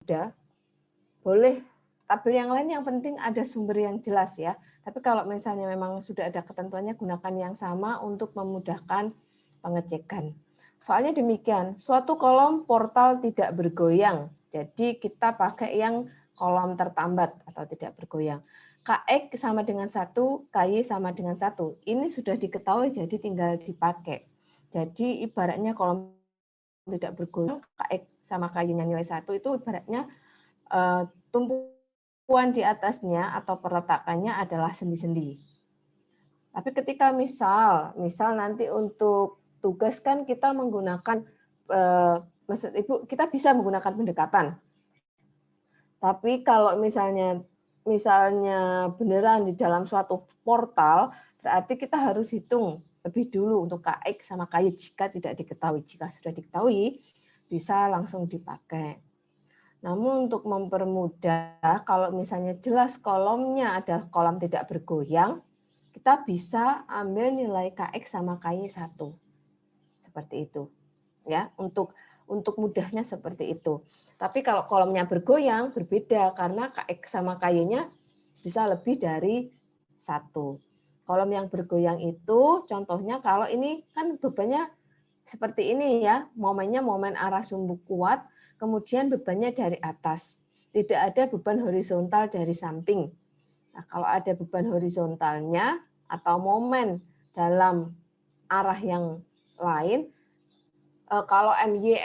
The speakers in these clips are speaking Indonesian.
mudah, boleh tabel yang lain, yang penting ada sumber yang jelas ya. Tapi kalau misalnya memang sudah ada ketentuannya, gunakan yang sama untuk memudahkan pengecekan. Soalnya demikian, suatu kolom portal tidak bergoyang. Jadi kita pakai yang kolom tertambat atau tidak bergoyang. KX sama dengan 1, KY sama dengan 1. Ini sudah diketahui, jadi tinggal dipakai. Jadi ibaratnya kolom tidak bergoyang, KX sama KY-nya nilai 1 itu ibaratnya tumpuan di atasnya atau peletakannya adalah sendi-sendi. Tapi ketika misal nanti untuk tugas kan kita menggunakan, maksud Ibu, kita bisa menggunakan pendekatan. Tapi kalau misalnya beneran di dalam suatu portal, berarti kita harus hitung lebih dulu untuk KX sama KY jika tidak diketahui. Jika sudah diketahui, bisa langsung dipakai. Namun untuk mempermudah, kalau misalnya jelas kolomnya adalah kolom tidak bergoyang, kita bisa ambil nilai KX sama KY 1. Seperti itu. Ya, untuk mudahnya seperti itu. Tapi kalau kolomnya bergoyang berbeda karena KX sama KY-nya bisa lebih dari 1. Kolom yang bergoyang itu contohnya kalau ini kan bebannya seperti ini ya, momennya momen arah sumbu kuat, kemudian bebannya dari atas. Tidak ada beban horizontal dari samping. Nah, kalau ada beban horizontalnya atau momen dalam arah yang lain, kalau MY,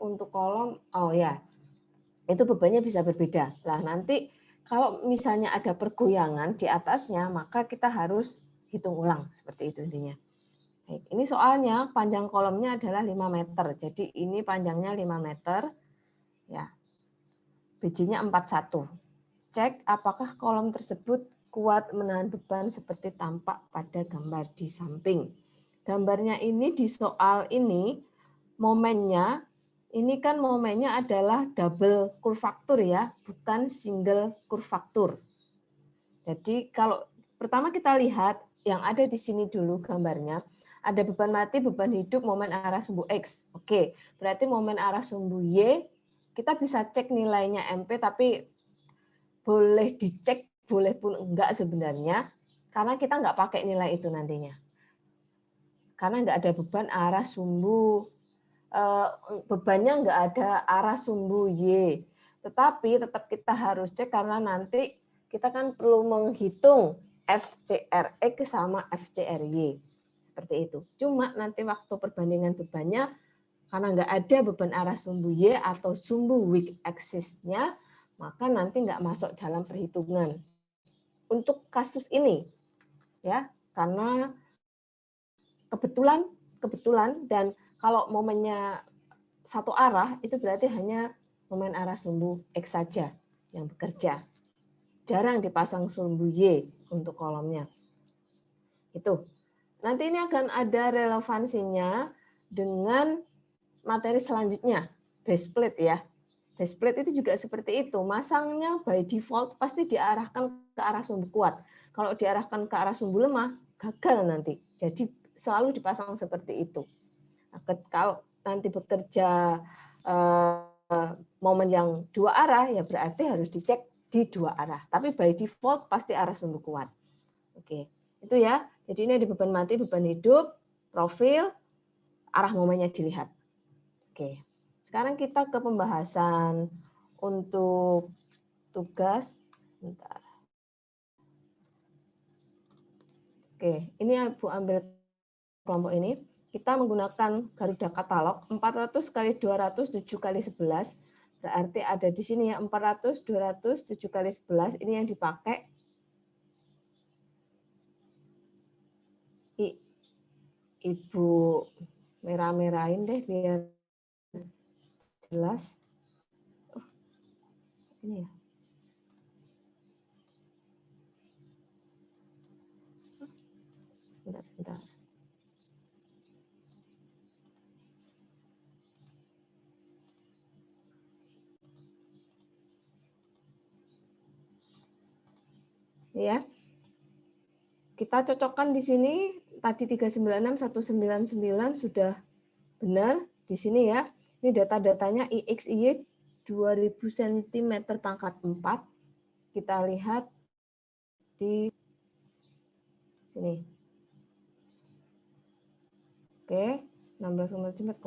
untuk kolom, oh ya, itu bebannya bisa berbeda. Nah, nanti kalau misalnya ada pergoyangan di atasnya, maka kita harus hitung ulang, seperti itu intinya. Baik, ini soalnya panjang kolomnya adalah 5 meter, jadi ini panjangnya 5 meter, ya, bijinya 41. Cek apakah kolom tersebut kuat menahan beban seperti tampak pada gambar di samping. Gambarnya ini di soal ini, momennya, ini kan momennya adalah double kurvaktur ya, bukan single kurvaktur. Jadi kalau pertama kita lihat yang ada di sini dulu gambarnya, ada beban mati, beban hidup, momen arah sumbu X. Oke, berarti momen arah sumbu Y, kita bisa cek nilainya MP, tapi boleh dicek, boleh pun enggak sebenarnya, karena kita enggak pakai nilai itu nantinya. Karena enggak ada beban arah sumbu, bebannya enggak ada arah sumbu Y. Tetapi tetap kita harus cek karena nanti kita kan perlu menghitung FCRX sama FCRY. Seperti itu. Cuma nanti waktu perbandingan bebannya, karena enggak ada beban arah sumbu Y atau sumbu weak axis-nya, maka nanti enggak masuk dalam perhitungan. Untuk kasus ini, ya, karena kebetulan dan kalau momennya satu arah itu berarti hanya momen arah sumbu X saja yang bekerja. Jarang dipasang sumbu Y untuk kolomnya. Itu. Nanti ini akan ada relevansinya dengan materi selanjutnya, base plate ya. Base plate itu juga seperti itu. Masangnya by default pasti diarahkan ke arah sumbu kuat. Kalau diarahkan ke arah sumbu lemah, gagal nanti. Jadi selalu dipasang seperti itu. Kalau nanti bekerja momen yang dua arah, ya berarti harus dicek di dua arah. Tapi by default pasti arah sumbu kuat. Oke, itu ya. Jadi ini ada beban mati, beban hidup, profil, arah momennya dilihat. Oke, sekarang kita ke pembahasan untuk tugas. Bentar. Oke, ini Ibu ambil kelompok ini. Kita menggunakan Garuda Katalog 400 kali 200 7 kali 11. Berarti ada di sini ya 400, 200, 7 kali 11. Ini yang dipakai. Ibu merah-merahin deh biar jelas. Oh, ini ya. Sebentar. Ya. Kita cocokkan di sini tadi 396 199 sudah benar di sini ya. Ini data-datanya IXY 2000 cm pangkat 4. Kita lihat di sini. Oke, 16,48.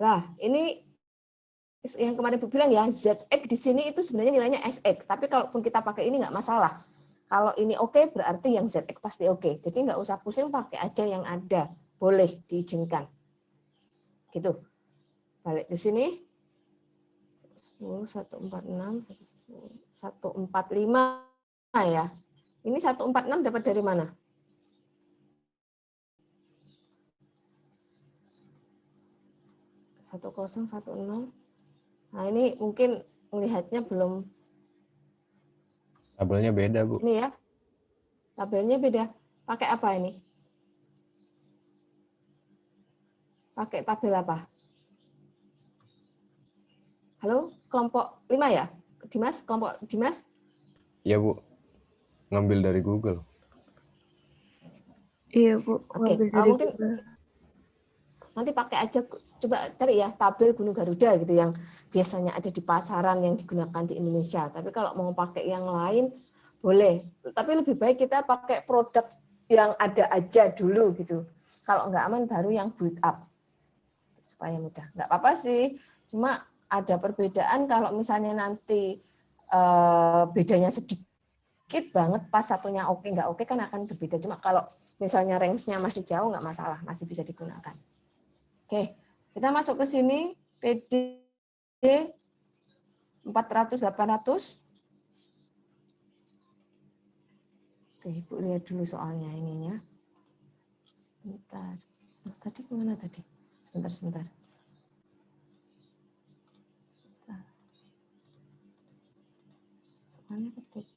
Lah, ini yang kemarin Bu bilang ya, ZX di sini itu sebenarnya nilainya SX. Tapi kalaupun kita pakai ini nggak masalah. Kalau ini oke, berarti yang ZX pasti oke. Jadi nggak usah pusing, pakai aja yang ada. Boleh diizinkan. Gitu. Balik ke sini. 10, 146, 145 ya. Ini 146 dapat dari mana? 1010. Nah, ini mungkin melihatnya belum. Tabelnya beda, Bu. Ini ya. Tabelnya beda. Pakai apa ini? Pakai tabel apa? Halo, kelompok 5 ya? Dimas, kelompok Dimas? Iya, Bu. Ngambil dari Google. Iya, Bu. Oke, mungkin nanti pakai aja, coba cari ya tabel Gunung Garuda gitu yang biasanya ada di pasaran yang digunakan di Indonesia. Tapi kalau mau pakai yang lain boleh. Tapi lebih baik kita pakai produk yang ada aja dulu gitu. Kalau nggak aman baru yang build up supaya mudah. Nggak apa-apa sih. Cuma ada perbedaan kalau misalnya nanti bedanya sedikit banget pas satunya oke nggak oke kan akan berbeda. Cuma kalau misalnya range-nya masih jauh nggak masalah, masih bisa digunakan. Oke, kita masuk ke sini, PD 400-800. Oke, Ibu lihat dulu soalnya ininya. Bentar. Tadi kemana tadi? Sebentar. Soalnya ketutup.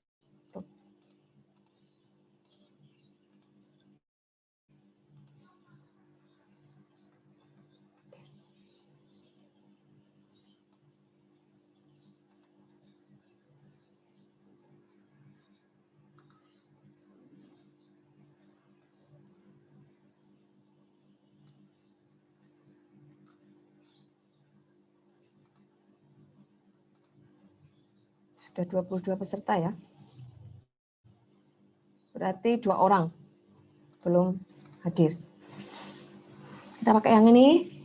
Sudah 22 peserta ya. Berarti 2 orang belum hadir. Kita pakai yang ini.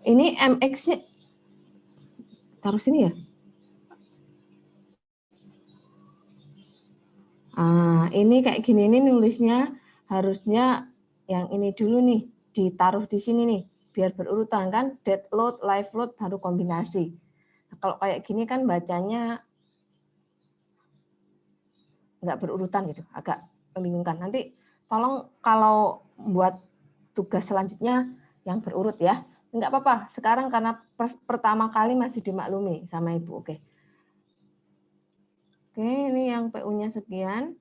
Ini MX-nya taruh sini ya. Ini kayak gini nih nulisnya, harusnya yang ini dulu nih ditaruh di sini nih biar berurutan kan, dead load, live load baru kombinasi. Nah, kalau kayak gini kan bacanya nggak berurutan gitu, agak membingungkan. Nanti tolong kalau buat tugas selanjutnya yang berurut ya. Nggak apa-apa, sekarang karena pertama kali masih dimaklumi sama Ibu. Oke, ini yang PU-nya sekian.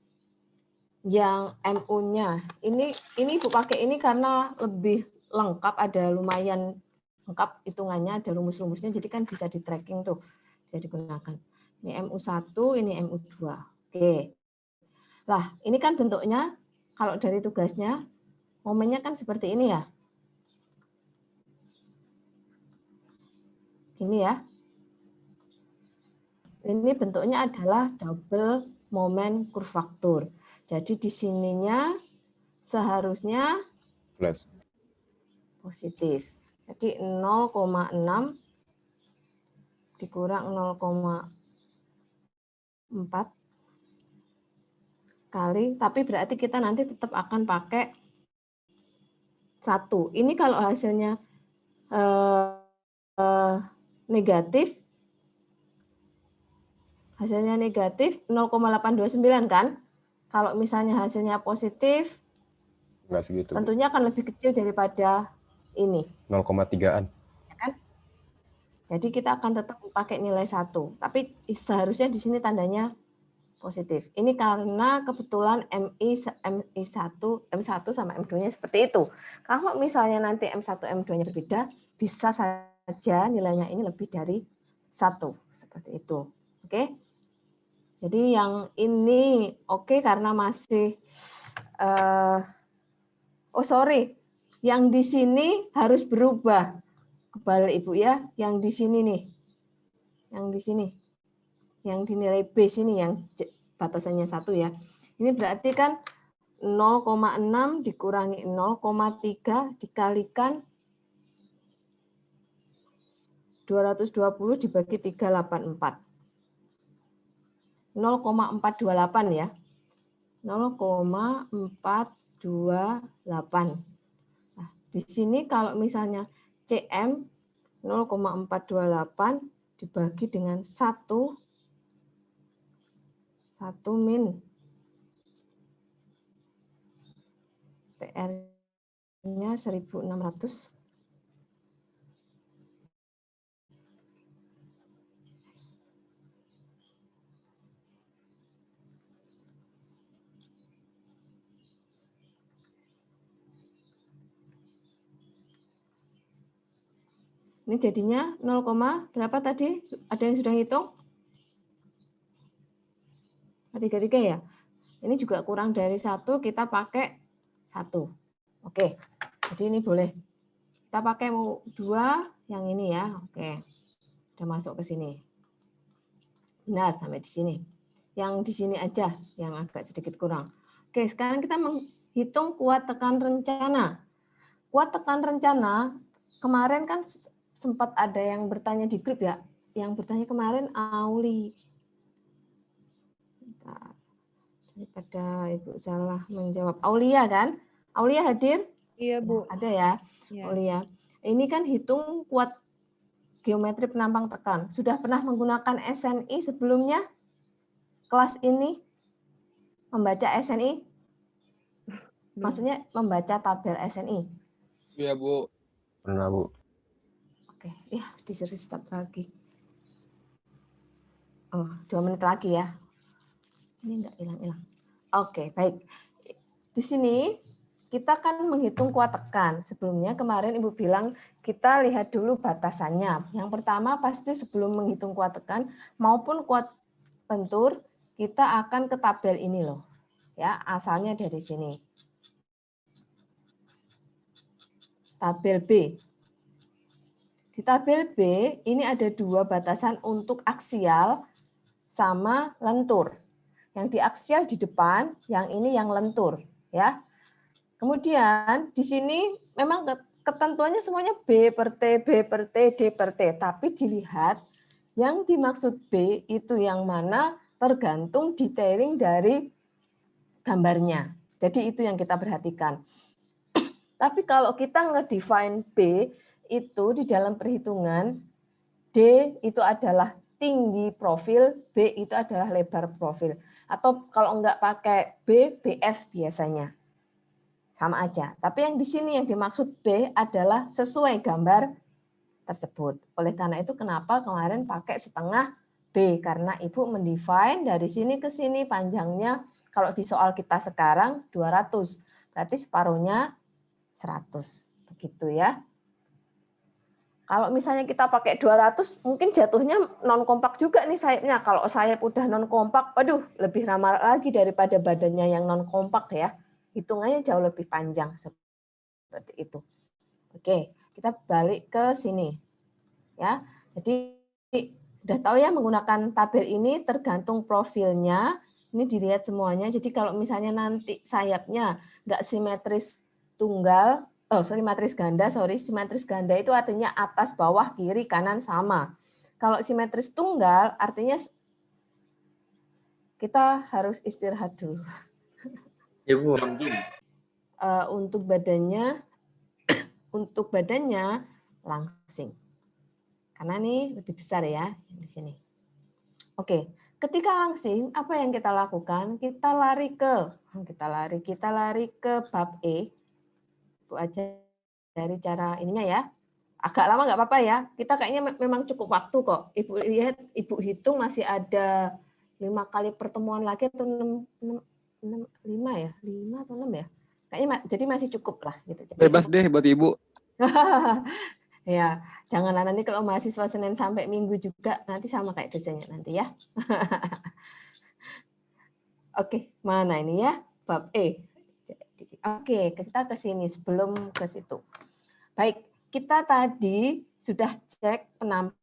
Yang MU-nya, ini Ibu pakai ini karena lebih lengkap, ada lumayan lengkap hitungannya, ada rumus-rumusnya, jadi kan bisa di tracking tuh, bisa digunakan. Ini MU1, ini MU2. Oke. Lah, ini kan bentuknya, kalau dari tugasnya, momennya kan seperti ini ya. Ini ya. Ini bentuknya adalah double moment kurvatur. Jadi di sininya seharusnya Plus. Positif. Jadi 0,6 dikurang 0,4 kali, tapi berarti kita nanti tetap akan pakai 1. Ini kalau hasilnya negatif, hasilnya negatif 0,829 kan? Kalau misalnya hasilnya positif, Enggak segitu. tentunya akan lebih kecil daripada ini. 0,3-an. Ya kan? Jadi kita akan tetap pakai nilai 1. Tapi seharusnya di sini tandanya positif. Ini karena kebetulan M1 sama M2-nya seperti itu. Kalau misalnya nanti M1, M2-nya berbeda, bisa saja nilainya ini lebih dari 1. Seperti itu. Oke. Jadi yang ini oke karena masih yang di sini harus berubah. Kebalik Ibu ya, yang di sini nih. Yang di sini. Yang dinilai B sini yang batasannya 1 ya. Ini berarti kan 0,6 dikurangi 0,3 dikalikan 220 dibagi 384. 0,428 ya. 0,428. Nah, di sini kalau misalnya CM 0,428 dibagi dengan 1 min PR-nya 1600. Ini jadinya 0, berapa tadi? Ada yang sudah hitung? 33 ya. Ini juga kurang dari 1, kita pakai 1. Oke. Jadi ini boleh. Kita pakai 2 yang ini ya. Oke. Udah masuk ke sini. Benar sampai di sini. Yang di sini aja yang agak sedikit kurang. Oke, sekarang kita menghitung kuat tekan rencana. Kuat tekan rencana kemarin kan sempat ada yang bertanya di grup ya. Yang bertanya kemarin Auli. Bentar. Daripada Ibu salah menjawab. Aulia kan? Aulia hadir? Iya, Bu. Ya, ada ya, Ya. Aulia. Ini kan hitung kuat geometri penampang tekan. Sudah pernah menggunakan SNI sebelumnya? Kelas ini? Membaca SNI? Maksudnya membaca tabel SNI? Iya, Bu. Pernah, Bu. Oke, ya disuruh stop lagi. Oh, 2 menit lagi ya. Ini enggak hilang-hilang. Oke, baik. Di sini kita kan menghitung kuat tekan. Sebelumnya kemarin Ibu bilang kita lihat dulu batasannya. Yang pertama pasti sebelum menghitung kuat tekan maupun kuat bentur, kita akan ke tabel ini loh. Ya, asalnya dari sini. Tabel B. Di tabel B ini ada 2 batasan untuk aksial sama lentur. Yang di aksial di depan, yang ini yang lentur, ya. Kemudian di sini memang ketentuannya semuanya B per T, B per T, D per T. Tapi dilihat yang dimaksud B itu yang mana tergantung detailing dari gambarnya. Jadi itu yang kita perhatikan. Tapi kalau kita ngedefine B itu di dalam perhitungan D itu adalah tinggi profil, B itu adalah lebar profil. Atau kalau enggak pakai B, BF biasanya. Sama aja. Tapi yang di sini yang dimaksud B adalah sesuai gambar tersebut. Oleh karena itu kenapa kemarin pakai setengah B? Karena Ibu mendefine dari sini ke sini panjangnya kalau di soal kita sekarang 200. Berarti separuhnya 100. Begitu ya. Kalau misalnya kita pakai 200, mungkin jatuhnya non kompak juga nih sayapnya. Kalau sayap udah non kompak, waduh, lebih ramah lagi daripada badannya yang non kompak ya. Hitungannya jauh lebih panjang seperti itu. Oke, kita balik ke sini. Ya. Jadi udah tahu ya menggunakan tabel ini tergantung profilnya. Ini dilihat semuanya. Jadi kalau misalnya nanti sayapnya nggak simetris tunggal, simetris ganda itu artinya atas, bawah, kiri, kanan sama. Kalau simetris tunggal artinya kita harus istirahat dulu. Ibu. Untuk badannya langsing. Karena ini lebih besar ya di sini. Oke, ketika langsing apa yang kita lakukan? Kita lari ke bab E. Bu aja dari cara ininya ya. Agak lama nggak apa-apa ya. Kita kayaknya memang cukup waktu kok. Ibu lihat, Ibu hitung masih ada 5 kali pertemuan lagi atau 5 ya? 5 atau 6 ya? Kayaknya jadi masih cukup lah gitu. Jadi, Bebas deh buat Ibu. ya, janganlah nanti kalau mahasiswa Senin sampai Minggu juga nanti sama kayak dosennya nanti ya. Oke, mana ini ya? Bab E. Oke, kita ke sini sebelum ke situ. Baik, kita tadi sudah cek penampangnya.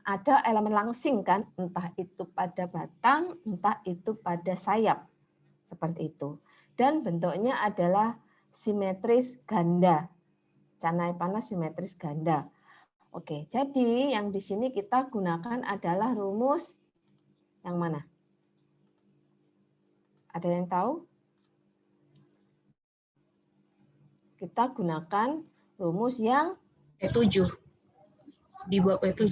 Ada elemen langsing kan, entah itu pada batang, entah itu pada sayap. Seperti itu. Dan bentuknya adalah simetris ganda. Canai panas simetris ganda. Oke, jadi yang di sini kita gunakan adalah rumus yang mana? Ada yang tahu? Kita gunakan rumus yang E7. Di bab E7.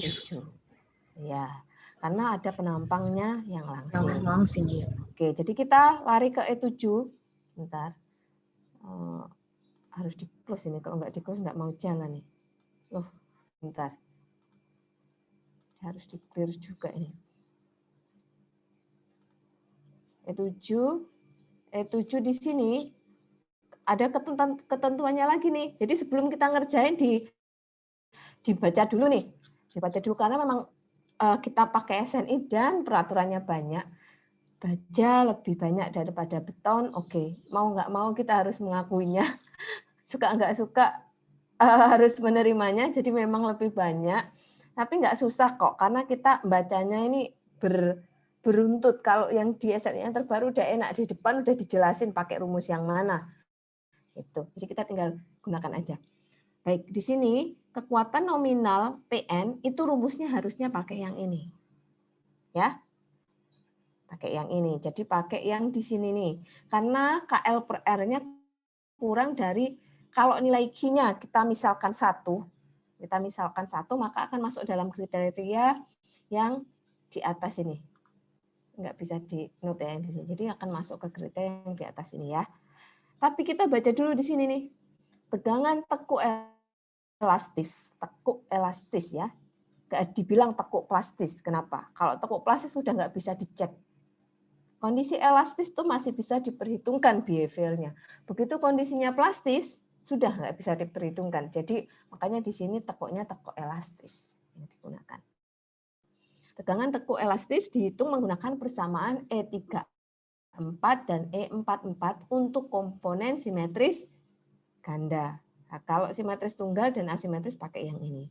Ya, karena ada penampangnya yang langsing. Yang langsing ya. Oke, jadi kita lari ke E7. Bentar. Harus di close ini, kalau nggak di close nggak mau jalan nih. Loh, bentar. Harus di clear juga ini. E7 di sini ada ketentuannya lagi nih. Jadi sebelum kita ngerjain dibaca dulu nih. Dibaca dulu karena memang kita pakai SNI dan peraturannya banyak. Baja lebih banyak daripada beton. Oke, mau nggak mau kita harus mengakuinya. Suka nggak suka harus menerimanya. Jadi memang lebih banyak. Tapi nggak susah kok karena kita bacanya ini beruntut. Kalau yang di SNI yang terbaru udah enak, di depan udah dijelasin pakai rumus yang mana. Itu. Jadi kita tinggal gunakan aja. Baik, di sini kekuatan nominal PN itu rumusnya harusnya pakai yang ini. Ya. Pakai yang ini. Jadi pakai yang di sini nih. Karena KL per R-nya kurang dari, kalau nilai Q-nya kita misalkan 1, maka akan masuk dalam kriteria yang di atas ini. Nggak bisa di note yang di sini. Jadi akan masuk ke kriteria yang di atas ini ya. Tapi kita baca dulu di sini nih. Tegangan tekuk elastis ya. Nggak dibilang tekuk plastis. Kenapa? Kalau tekuk plastis sudah nggak bisa dicek. Kondisi elastis itu masih bisa diperhitungkan behaviornya. Begitu kondisinya plastis, sudah nggak bisa diperhitungkan. Jadi makanya di sini tekuknya tekuk elastis yang digunakan. Tegangan tekuk elastis dihitung menggunakan persamaan E34 dan E44 untuk komponen simetris ganda. Nah, kalau simetris tunggal dan asimetris pakai yang ini.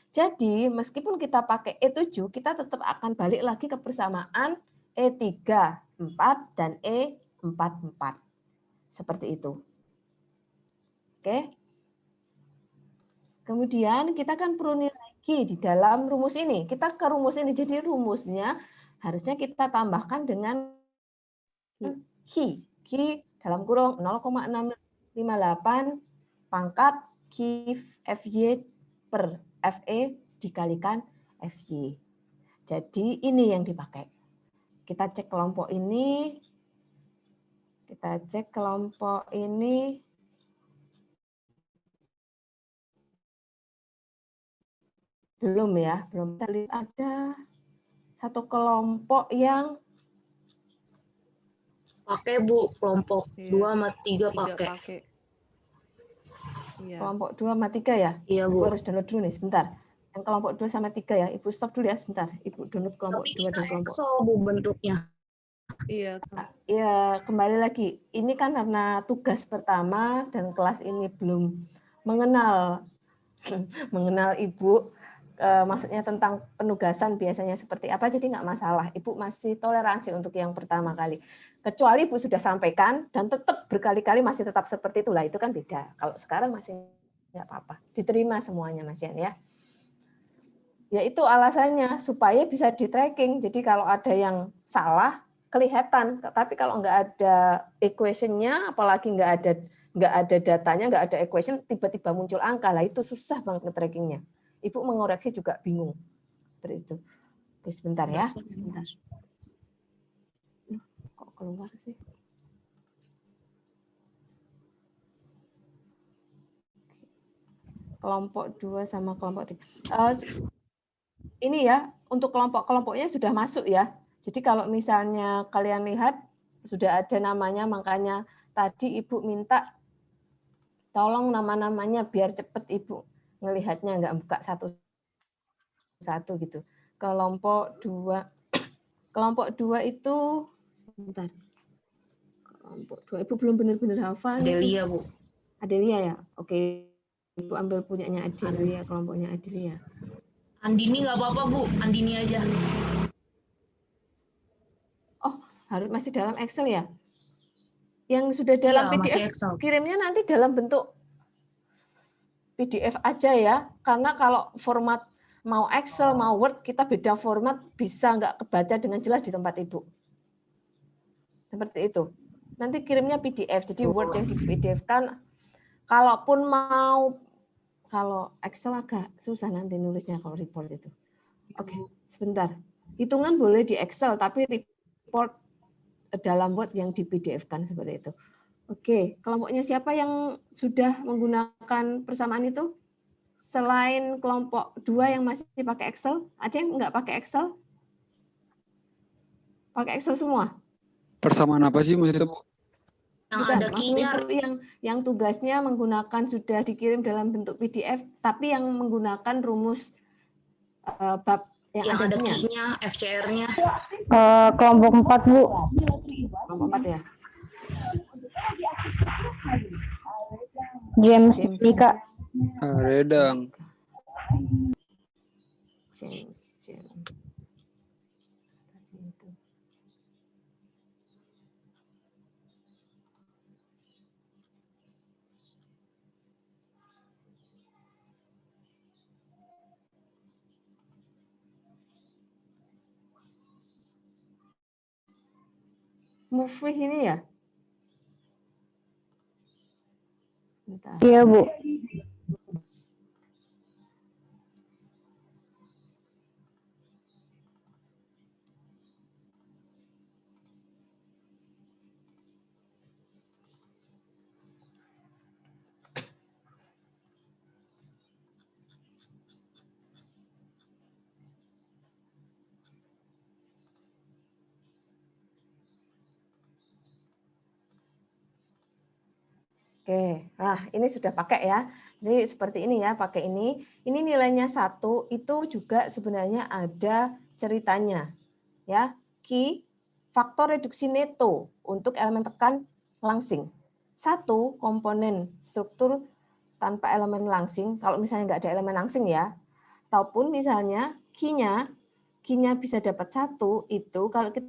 Jadi meskipun kita pakai E7, kita tetap akan balik lagi ke persamaan E34 dan E44. Seperti itu. Oke. Kemudian kita kan perlu nilai Q di dalam rumus ini. Kita ke rumus ini. Jadi rumusnya harusnya kita tambahkan dengan Q. Q dalam kurung 0,658 pangkat Q FY per FE dikalikan FY. Jadi ini yang dipakai. Kita cek kelompok ini. Belum ya, belum. Kita lihat ada satu kelompok yang pakai Bu, kelompok 2 sama 3 pakai. Iya. Kelompok 2 sama 3 ya? Iya, Bu. Ibu harus download dulu nih, sebentar. Yang kelompok 2 sama 3 ya, Ibu stop dulu ya sebentar. Ibu download kelompok 2 dan kelompok. Excel, Bu, bentuknya. Iya. Ya, kembali lagi. Ini kan karena tugas pertama dan kelas ini belum mengenal Ibu, maksudnya tentang penugasan biasanya seperti apa, jadi nggak masalah. Ibu masih toleransi untuk yang pertama kali. Kecuali Ibu sudah sampaikan dan tetap berkali-kali masih tetap seperti itulah, itu kan beda. Kalau sekarang masih nggak apa-apa, diterima semuanya Mas Yan ya. Ya itu alasannya supaya bisa di tracking. Jadi kalau ada yang salah kelihatan, tapi kalau nggak ada equation-nya, apalagi nggak ada datanya, nggak ada equation, tiba-tiba muncul angka, lah itu susah banget nge-trackingnya. Ibu mengoreksi juga bingung. Seperti itu. Oke, sebentar ya. Sebentar. Kok keluar sih? Kelompok 2 sama kelompok 3. ini ya, untuk kelompok-kelompoknya sudah masuk ya. Jadi kalau misalnya kalian lihat, sudah ada namanya, makanya tadi Ibu minta tolong nama-namanya biar cepet Ibu ngelihatnya, nggak buka satu-satu gitu. Kelompok 2 itu, sebentar. Kelompok 2, Ibu belum benar-benar hafal. Delia, Bu. Adelia ya? Oke. Ibu ambil punyanya Adelia, kelompoknya Adelia. Andini nggak apa-apa, Bu. Andini aja. Oh, harus masih dalam Excel ya? Yang sudah dalam Iya, masih PDF, Excel. kirimnya nanti dalam bentuk PDF aja ya. Karena kalau format mau Excel, mau Word, kita beda format, bisa nggak kebaca dengan jelas di tempat Ibu. Seperti itu. Nanti kirimnya PDF, jadi Word yang di PDF kan, kalaupun mau, kalau Excel agak susah nanti nulisnya kalau report itu. Oke, sebentar. Hitungan boleh di Excel, tapi report dalam Word yang di PDF-kan seperti itu. Oke, kelompoknya siapa yang sudah menggunakan persamaan itu? Selain kelompok 2 yang masih pakai Excel, ada yang nggak pakai Excel? Pakai Excel semua? Persamaan apa sih maksudnya, Bu? Yang Bukan, ada maksud key-nya. Ibu yang tugasnya menggunakan sudah dikirim dalam bentuk PDF, tapi yang menggunakan rumus bab yang Yang ada key-nya. key-nya, FCR-nya. Kelompok 4, Bu. Kelompok 4 ya. James James. Mika. Redang. James. Movie ini ya? Bentar. Iya, Bu. Oke, nah ini sudah pakai ya. Jadi seperti ini ya, pakai ini. Ini nilainya 1, itu juga sebenarnya ada ceritanya. Ya, key faktor reduksi neto untuk elemen tekan langsing. 1 komponen struktur tanpa elemen langsing, kalau misalnya nggak ada elemen langsing ya, ataupun misalnya key-nya bisa dapat 1, itu kalau kita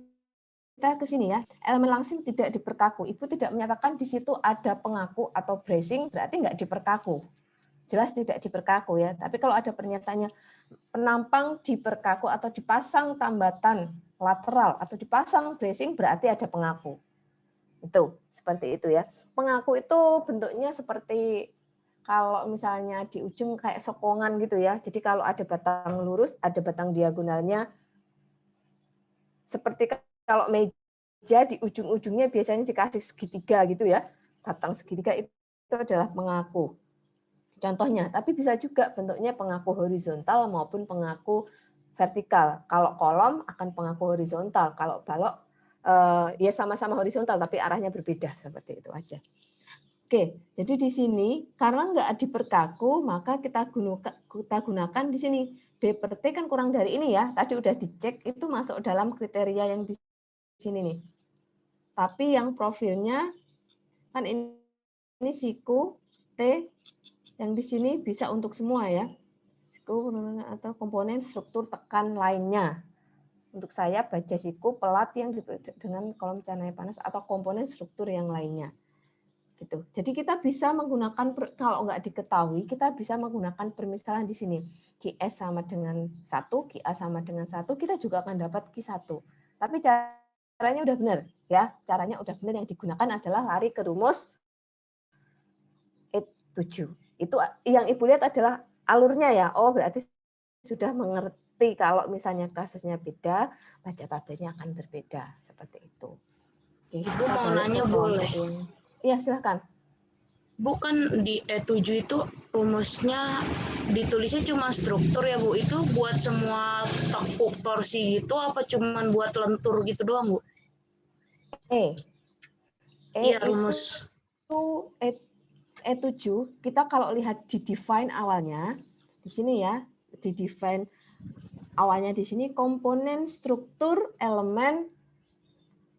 ke sini ya, elemen langsing tidak diperkaku. Ibu tidak menyatakan di situ ada pengaku atau bracing, berarti nggak diperkaku. Jelas tidak diperkaku ya. Tapi kalau ada pernyataannya penampang diperkaku atau dipasang tambatan lateral atau dipasang bracing, berarti ada pengaku. Itu seperti itu ya. Pengaku itu bentuknya seperti kalau misalnya di ujung kayak sokongan gitu ya. Jadi kalau ada batang lurus, ada batang diagonalnya. Seperti kalau meja di ujung-ujungnya biasanya dikasih segitiga gitu ya. Batang segitiga itu adalah pengaku. Contohnya, tapi bisa juga bentuknya pengaku horizontal maupun pengaku vertikal. Kalau kolom akan pengaku horizontal, kalau balok ya sama-sama horizontal tapi arahnya berbeda, seperti itu aja. Oke, jadi di sini karena nggak diperkaku, maka kita gunakan di sini. B per T kan kurang dari ini ya, tadi udah dicek itu masuk dalam kriteria yang di sini nih. Tapi yang profilnya kan ini siku T, yang di sini bisa untuk semua ya. Siku atau komponen struktur tekan lainnya. Untuk saya baja siku pelat yang dengan kolom cahaya panas atau komponen struktur yang lainnya. Gitu. Jadi kita bisa menggunakan, kalau nggak diketahui, kita bisa menggunakan permisalan di sini. QS sama dengan 1, QA sama dengan 1, kita juga akan dapat Q1. Tapi caranya udah benar ya. Caranya udah benar, yang digunakan adalah lari ke rumus E7. Itu yang Ibu lihat adalah alurnya ya. Oh, berarti sudah mengerti kalau misalnya kasusnya beda, baca tabelnya akan berbeda seperti itu. Oke, Ibu mau nanya boleh? Iya, silahkan. Bu, kan di E7 itu rumusnya ditulisnya cuma struktur ya Bu. Itu buat semua tekuk torsi gitu apa cuman buat lentur gitu doang Bu? E Iya itu rumus. E7 kita kalau lihat di define awalnya di sini ya, di define awalnya di sini komponen struktur elemen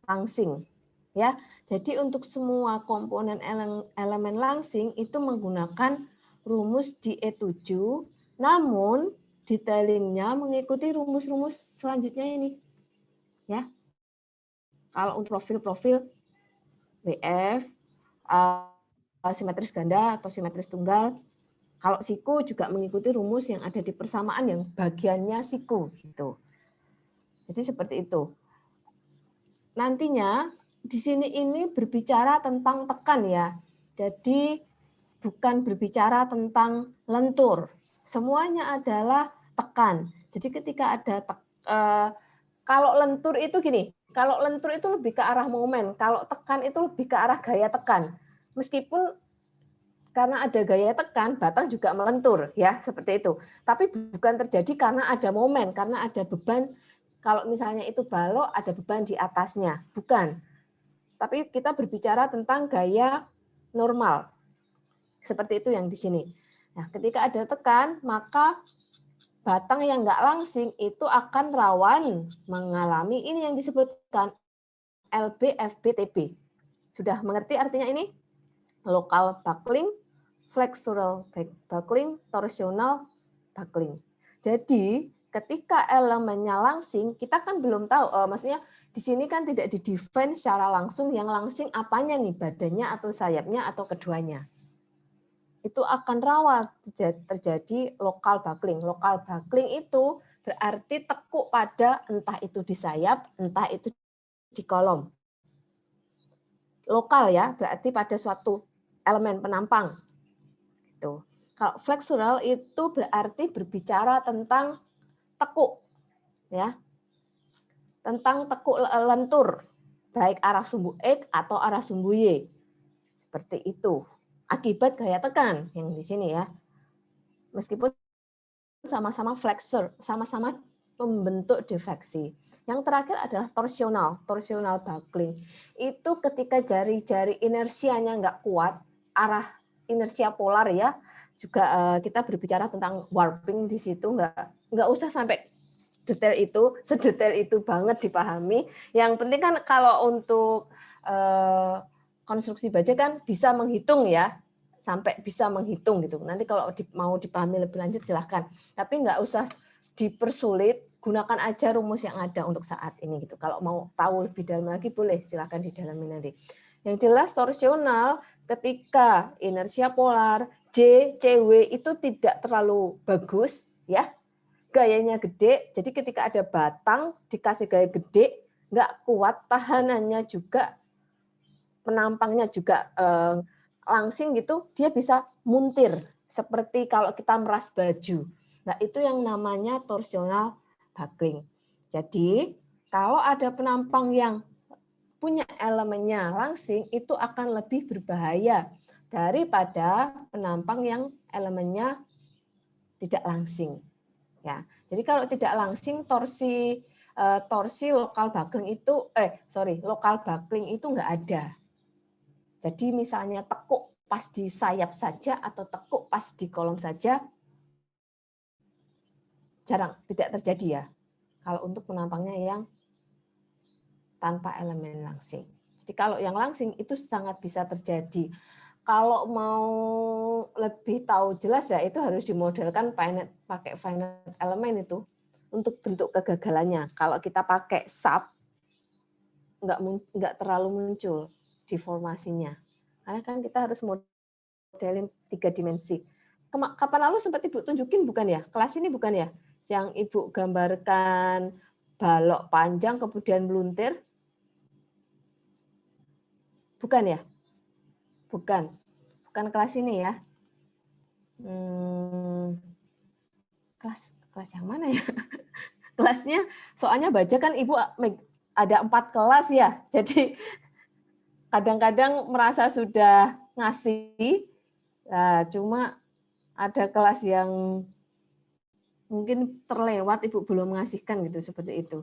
langsing ya. Jadi untuk semua komponen elemen langsing itu menggunakan rumus di E7, namun detailingnya mengikuti rumus-rumus selanjutnya ini ya. Kalau untuk profil-profil WF, simetris ganda atau simetris tunggal, kalau siku juga mengikuti rumus yang ada di persamaan yang bagiannya siku gitu. Jadi seperti itu. Nantinya di sini ini berbicara tentang tekan ya. Jadi bukan berbicara tentang lentur. Semuanya adalah tekan. Jadi ketika ada kalau lentur itu gini, kalau lentur itu lebih ke arah momen, kalau tekan itu lebih ke arah gaya tekan. Meskipun karena ada gaya tekan, batang juga melentur, ya seperti itu. Tapi bukan terjadi karena ada momen, karena ada beban. Kalau misalnya itu balok, ada beban di atasnya, bukan. Tapi kita berbicara tentang gaya normal, seperti itu yang di sini. Nah, ketika ada tekan, maka batang yang nggak langsing itu akan rawan mengalami ini yang disebutkan LB-FB-TB. Sudah mengerti artinya ini? Local buckling, flexural buckling, torsional buckling. Jadi ketika elemennya langsing, kita kan belum tahu, maksudnya di sini kan tidak didefine secara langsung yang langsing apanya nih, badannya atau sayapnya atau keduanya. Itu akan rawan terjadi local buckling. Local buckling itu berarti tekuk pada entah itu di sayap, entah itu di kolom. Lokal ya, berarti pada suatu elemen penampang. Gitu. Kalau flexural itu berarti berbicara tentang tekuk, ya, tentang tekuk lentur, baik arah sumbu X atau arah sumbu Y, seperti itu. Akibat gaya tekan yang di sini ya, meskipun sama-sama flexor, sama-sama membentuk defleksi. Yang terakhir adalah torsional buckling. Itu ketika jari-jari inersianya nggak kuat, arah inersia polar ya, juga kita berbicara tentang warping di situ, nggak usah sampai detail itu, sedetail itu banget dipahami. Yang penting kan kalau untuk konstruksi baja kan bisa menghitung ya, sampai bisa menghitung gitu. Nanti kalau mau dipahami lebih lanjut silahkan. Tapi nggak usah dipersulit, gunakan aja rumus yang ada untuk saat ini gitu. Kalau mau tahu lebih dalam lagi boleh silahkan didalami nanti. Yang jelas torsional ketika inersia polar J, CW itu tidak terlalu bagus ya. Gayanya gede, jadi ketika ada batang dikasih gaya gede, nggak kuat, tahanannya juga, penampangnya juga langsing gitu, dia bisa muntir seperti kalau kita meras baju. Nah, itu yang namanya torsional buckling. Jadi, kalau ada penampang yang punya elemennya langsing, itu akan lebih berbahaya daripada penampang yang elemennya tidak langsing. Ya, jadi kalau tidak langsing torsi lokal buckling itu lokal buckling itu nggak ada. Jadi misalnya tekuk pas di sayap saja atau tekuk pas di kolom saja, jarang, tidak terjadi ya. Kalau untuk penampangnya yang tanpa elemen langsing. Jadi kalau yang langsing itu sangat bisa terjadi. Kalau mau lebih tahu jelas ya itu harus dimodelkan pakai finite element itu untuk bentuk kegagalannya. Kalau kita pakai sub nggak terlalu muncul deformasinya. Karena kan kita harus modelin 3 dimensi. Kapan lalu sempat Ibu tunjukin bukan ya? Kelas ini bukan ya? Yang Ibu gambarkan balok panjang kemudian meluntir? Bukan ya? Bukan. Bukan kelas ini ya. Kelas yang mana ya? Kelasnya soalnya baca kan Ibu ada 4 kelas ya. Jadi kadang-kadang merasa sudah ngasih, cuma ada kelas yang mungkin terlewat Ibu belum mengasihkan gitu seperti itu.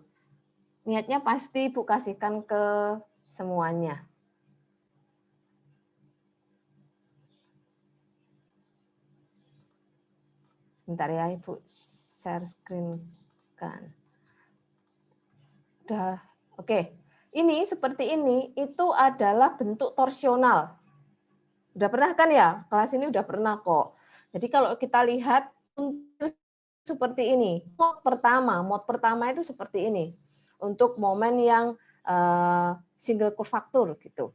Niatnya pasti Ibu kasihkan ke semuanya. Sebentar ya Ibu share screen kan. Udah, oke. Ini seperti ini itu adalah bentuk torsional. Udah pernah kan ya? Kelas ini udah pernah kok. Jadi kalau kita lihat seperti ini. Mode pertama itu seperti ini. Untuk momen yang single kurvatur gitu.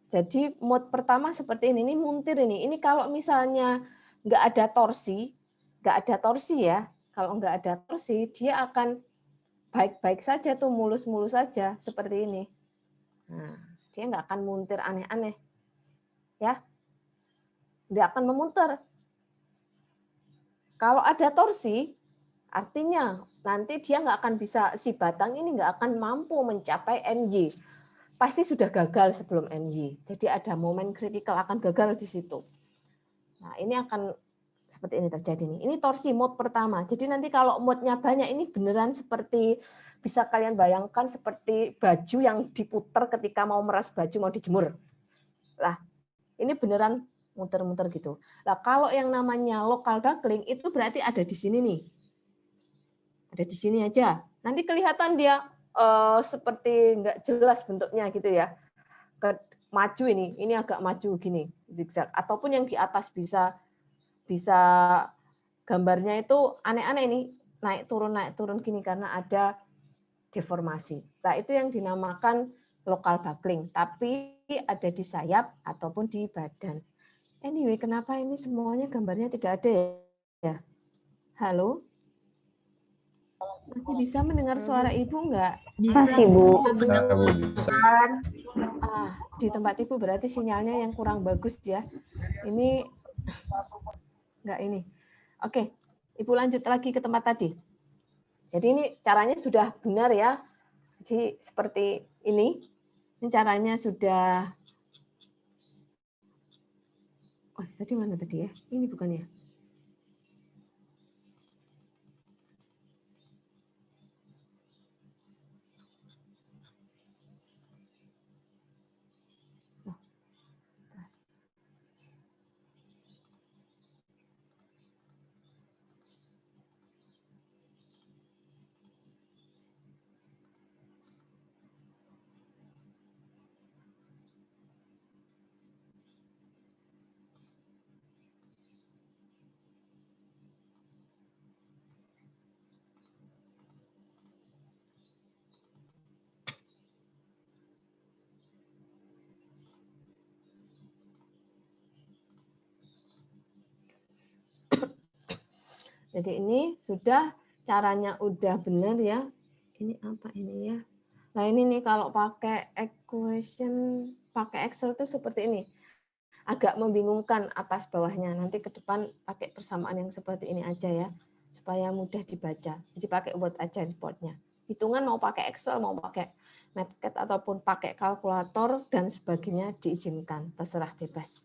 Jadi mode pertama seperti ini muntir ini. Ini kalau misalnya nggak ada torsi ya. Kalau nggak ada torsi, dia akan baik-baik saja tuh, mulus-mulus saja seperti ini. Nah, dia nggak akan muntir aneh-aneh, ya. Dia akan memunter. Kalau ada torsi, artinya nanti dia nggak akan bisa, si batang ini nggak akan mampu mencapai MY. Pasti sudah gagal sebelum MY. Jadi ada momen kritikal akan gagal di situ. Nah, ini akan seperti ini terjadi nih. Ini torsi mode pertama. Jadi nanti kalau mode-nya banyak, ini beneran seperti, bisa kalian bayangkan seperti baju yang diputer ketika mau meras baju, mau dijemur. Lah, ini beneran muter-muter gitu. Nah, kalau yang namanya local buckling itu berarti ada di sini nih. Ada di sini aja. Nanti kelihatan dia seperti nggak jelas bentuknya gitu ya. Maju ini agak maju gini, zigzag. Ataupun yang di atas bisa gambarnya itu aneh-aneh ini, naik turun gini karena ada deformasi. Nah, itu yang dinamakan local buckling, tapi ada di sayap ataupun di badan. Anyway, kenapa ini semuanya gambarnya tidak ada ya? Halo? Masih bisa mendengar suara Ibu enggak? Bisa, Masih, Bu. Nah, Bu, bisa. Di tempat Ibu berarti sinyalnya yang kurang bagus ya. Ini enggak ini. Oke, Ibu lanjut lagi ke tempat tadi. Jadi ini caranya sudah benar ya. Jadi seperti ini. Ini caranya sudah. Oh, tadi mana tadi ya? Ini bukan ya? Jadi ini sudah caranya udah benar ya. Ini apa ini ya? Nah ini nih kalau pakai equation, pakai Excel itu seperti ini. Agak membingungkan atas bawahnya. Nanti ke depan pakai persamaan yang seperti ini aja ya. Supaya mudah dibaca. Jadi pakai Word aja reportnya. Hitungan mau pakai Excel, mau pakai Matcat ataupun pakai kalkulator dan sebagainya diizinkan. Terserah bebas.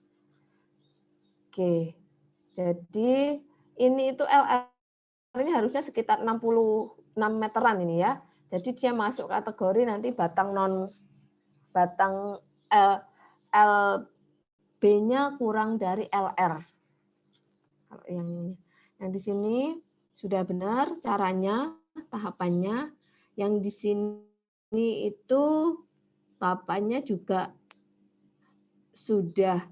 Oke. Jadi ini itu LR-nya harusnya sekitar 66 meteran ini ya. Jadi dia masuk kategori nanti batang LB-nya kurang dari LR. Kalau yang di sini sudah benar caranya, tahapannya. Yang di sini itu tahapannya juga sudah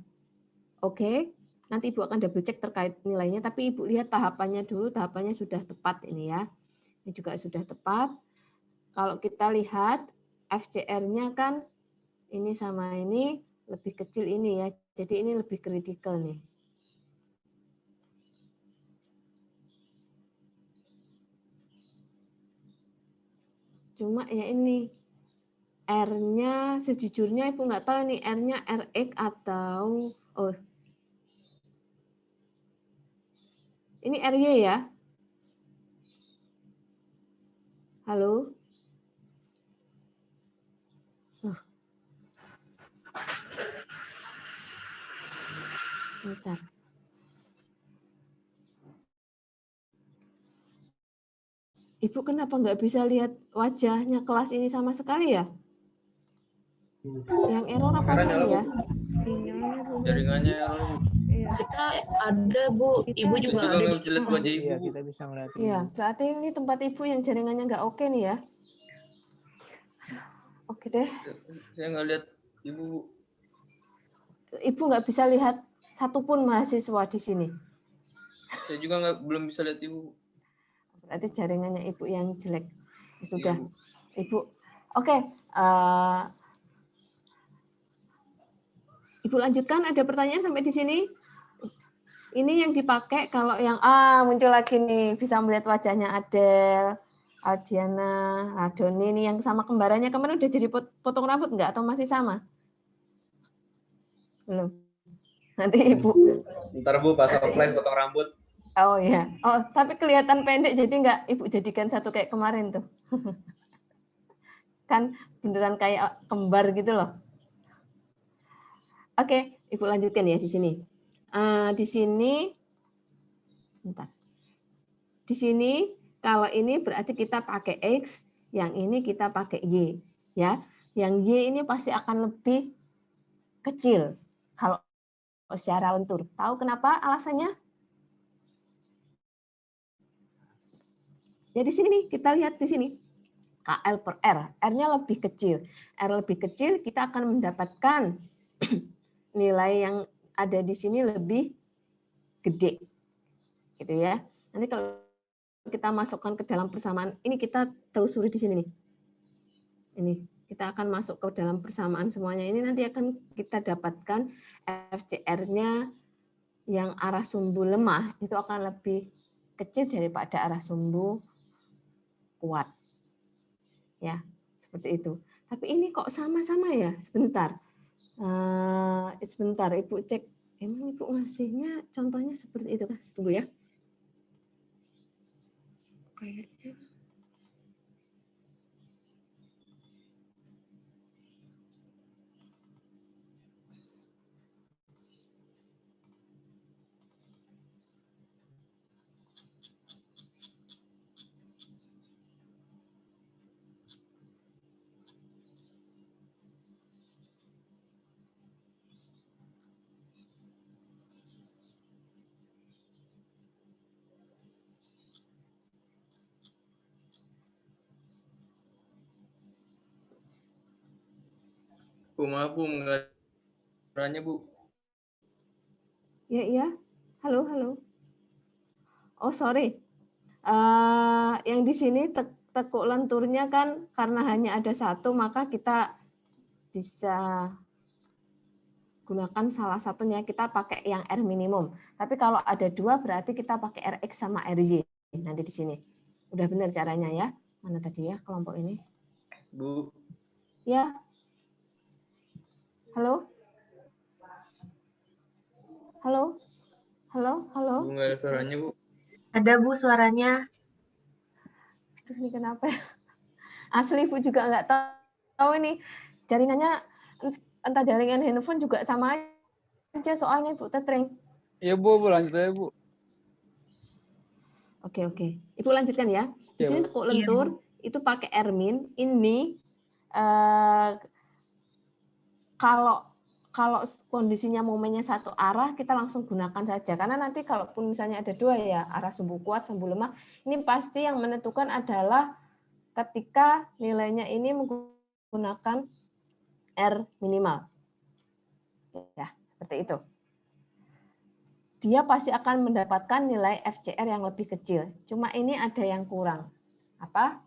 oke. Nanti Ibu akan double check terkait nilainya, tapi Ibu lihat tahapannya dulu, tahapannya sudah tepat ini ya. Ini juga sudah tepat. Kalau kita lihat FCR-nya kan ini sama ini lebih kecil ini ya. Jadi ini lebih kritikal nih. Cuma ya ini R-nya sejujurnya Ibu nggak tahu nih R-nya RX atau ini RY ya. Halo? Bentar. Ibu kenapa nggak bisa lihat wajahnya kelas ini sama sekali ya? Yang error apa Kamera nyala, ini Bu. ya? Jaringannya error, Bu. Kita ada Bu, Ibu Kita juga Juga ada nggak di bisa lihat wajah Ibu, Iya, Bu. kita bisa ngeliat Iya, ibu. berarti ini tempat ibu yang jaringannya nggak oke nih ya. Oke deh, Saya nggak lihat Ibu, Bu. ibu nggak bisa lihat satupun mahasiswa di sini. Saya juga belum bisa lihat Ibu. Berarti jaringannya ibu yang jelek. Ya sudah, Iya, Bu. ibu. Oke, ibu lanjutkan. Ada pertanyaan sampai di sini? Ini yang dipakai kalau yang muncul lagi nih, bisa melihat wajahnya Adel, Aldiana, Adoni nih yang sama kembarannya kemarin udah jadi potong rambut nggak atau masih sama? Belum. Nanti ibu. Ntar Bu pas offline potong rambut. Oh ya. Oh tapi kelihatan pendek jadi nggak ibu jadikan satu kayak kemarin tuh. Kan beneran kayak kembar gitu loh. Oke, ibu lanjutkan ya di sini. Di sini, bentar. Di sini kalau ini berarti kita pakai X, yang ini kita pakai Y, ya. Yang Y ini pasti akan lebih kecil kalau secara lentur. Tahu kenapa alasannya? Ya di sini nih, kita lihat di sini. KL per R, R-nya lebih kecil. R lebih kecil, kita akan mendapatkan nilai yang ada di sini lebih gede. Gitu ya. Nanti kalau kita masukkan ke dalam persamaan, ini kita telusuri di sini nih. Ini, kita akan masuk ke dalam persamaan semuanya. Ini nanti akan kita dapatkan FCR-nya yang arah sumbu lemah, itu akan lebih kecil daripada arah sumbu kuat. Ya, seperti itu. Tapi ini kok sama-sama ya? Sebentar. Sebentar, Ibu cek. Emang Ibu ngasihnya contohnya seperti itu kan? Tunggu ya. Kayaknya. Bu, maaf Bu, nggak ada Bu. Ya, iya. Halo, halo. Oh, sorry. Yang di sini tekuk lenturnya kan karena hanya ada satu, maka kita bisa gunakan salah satunya. Kita pakai yang R minimum. Tapi kalau ada dua, berarti kita pakai RX sama RY. Nanti di sini. Udah benar caranya ya. Mana tadi ya kelompok ini? Bu. Ya. Halo? Halo? Halo? Halo? Bu, nggak ada suaranya Bu. Ada Bu suaranya. Aduh, ini kenapa ya? Asli Bu juga nggak tahu ini. Jaringannya, entah jaringan handphone juga sama aja soalnya Bu Tetring. Iya Bu, lanjut aja Bu. Oke. Ibu lanjutkan ya. Di Iya, sini Bu. tekuk lentur itu pakai R-min. Ini kalau kondisinya momennya satu arah, kita langsung gunakan saja. Karena nanti kalaupun misalnya ada dua ya, arah sumbu kuat, sumbu lemah, ini pasti yang menentukan adalah ketika nilainya ini menggunakan R minimal. Ya, seperti itu. Dia pasti akan mendapatkan nilai FCR yang lebih kecil. Cuma ini ada yang kurang. Apa?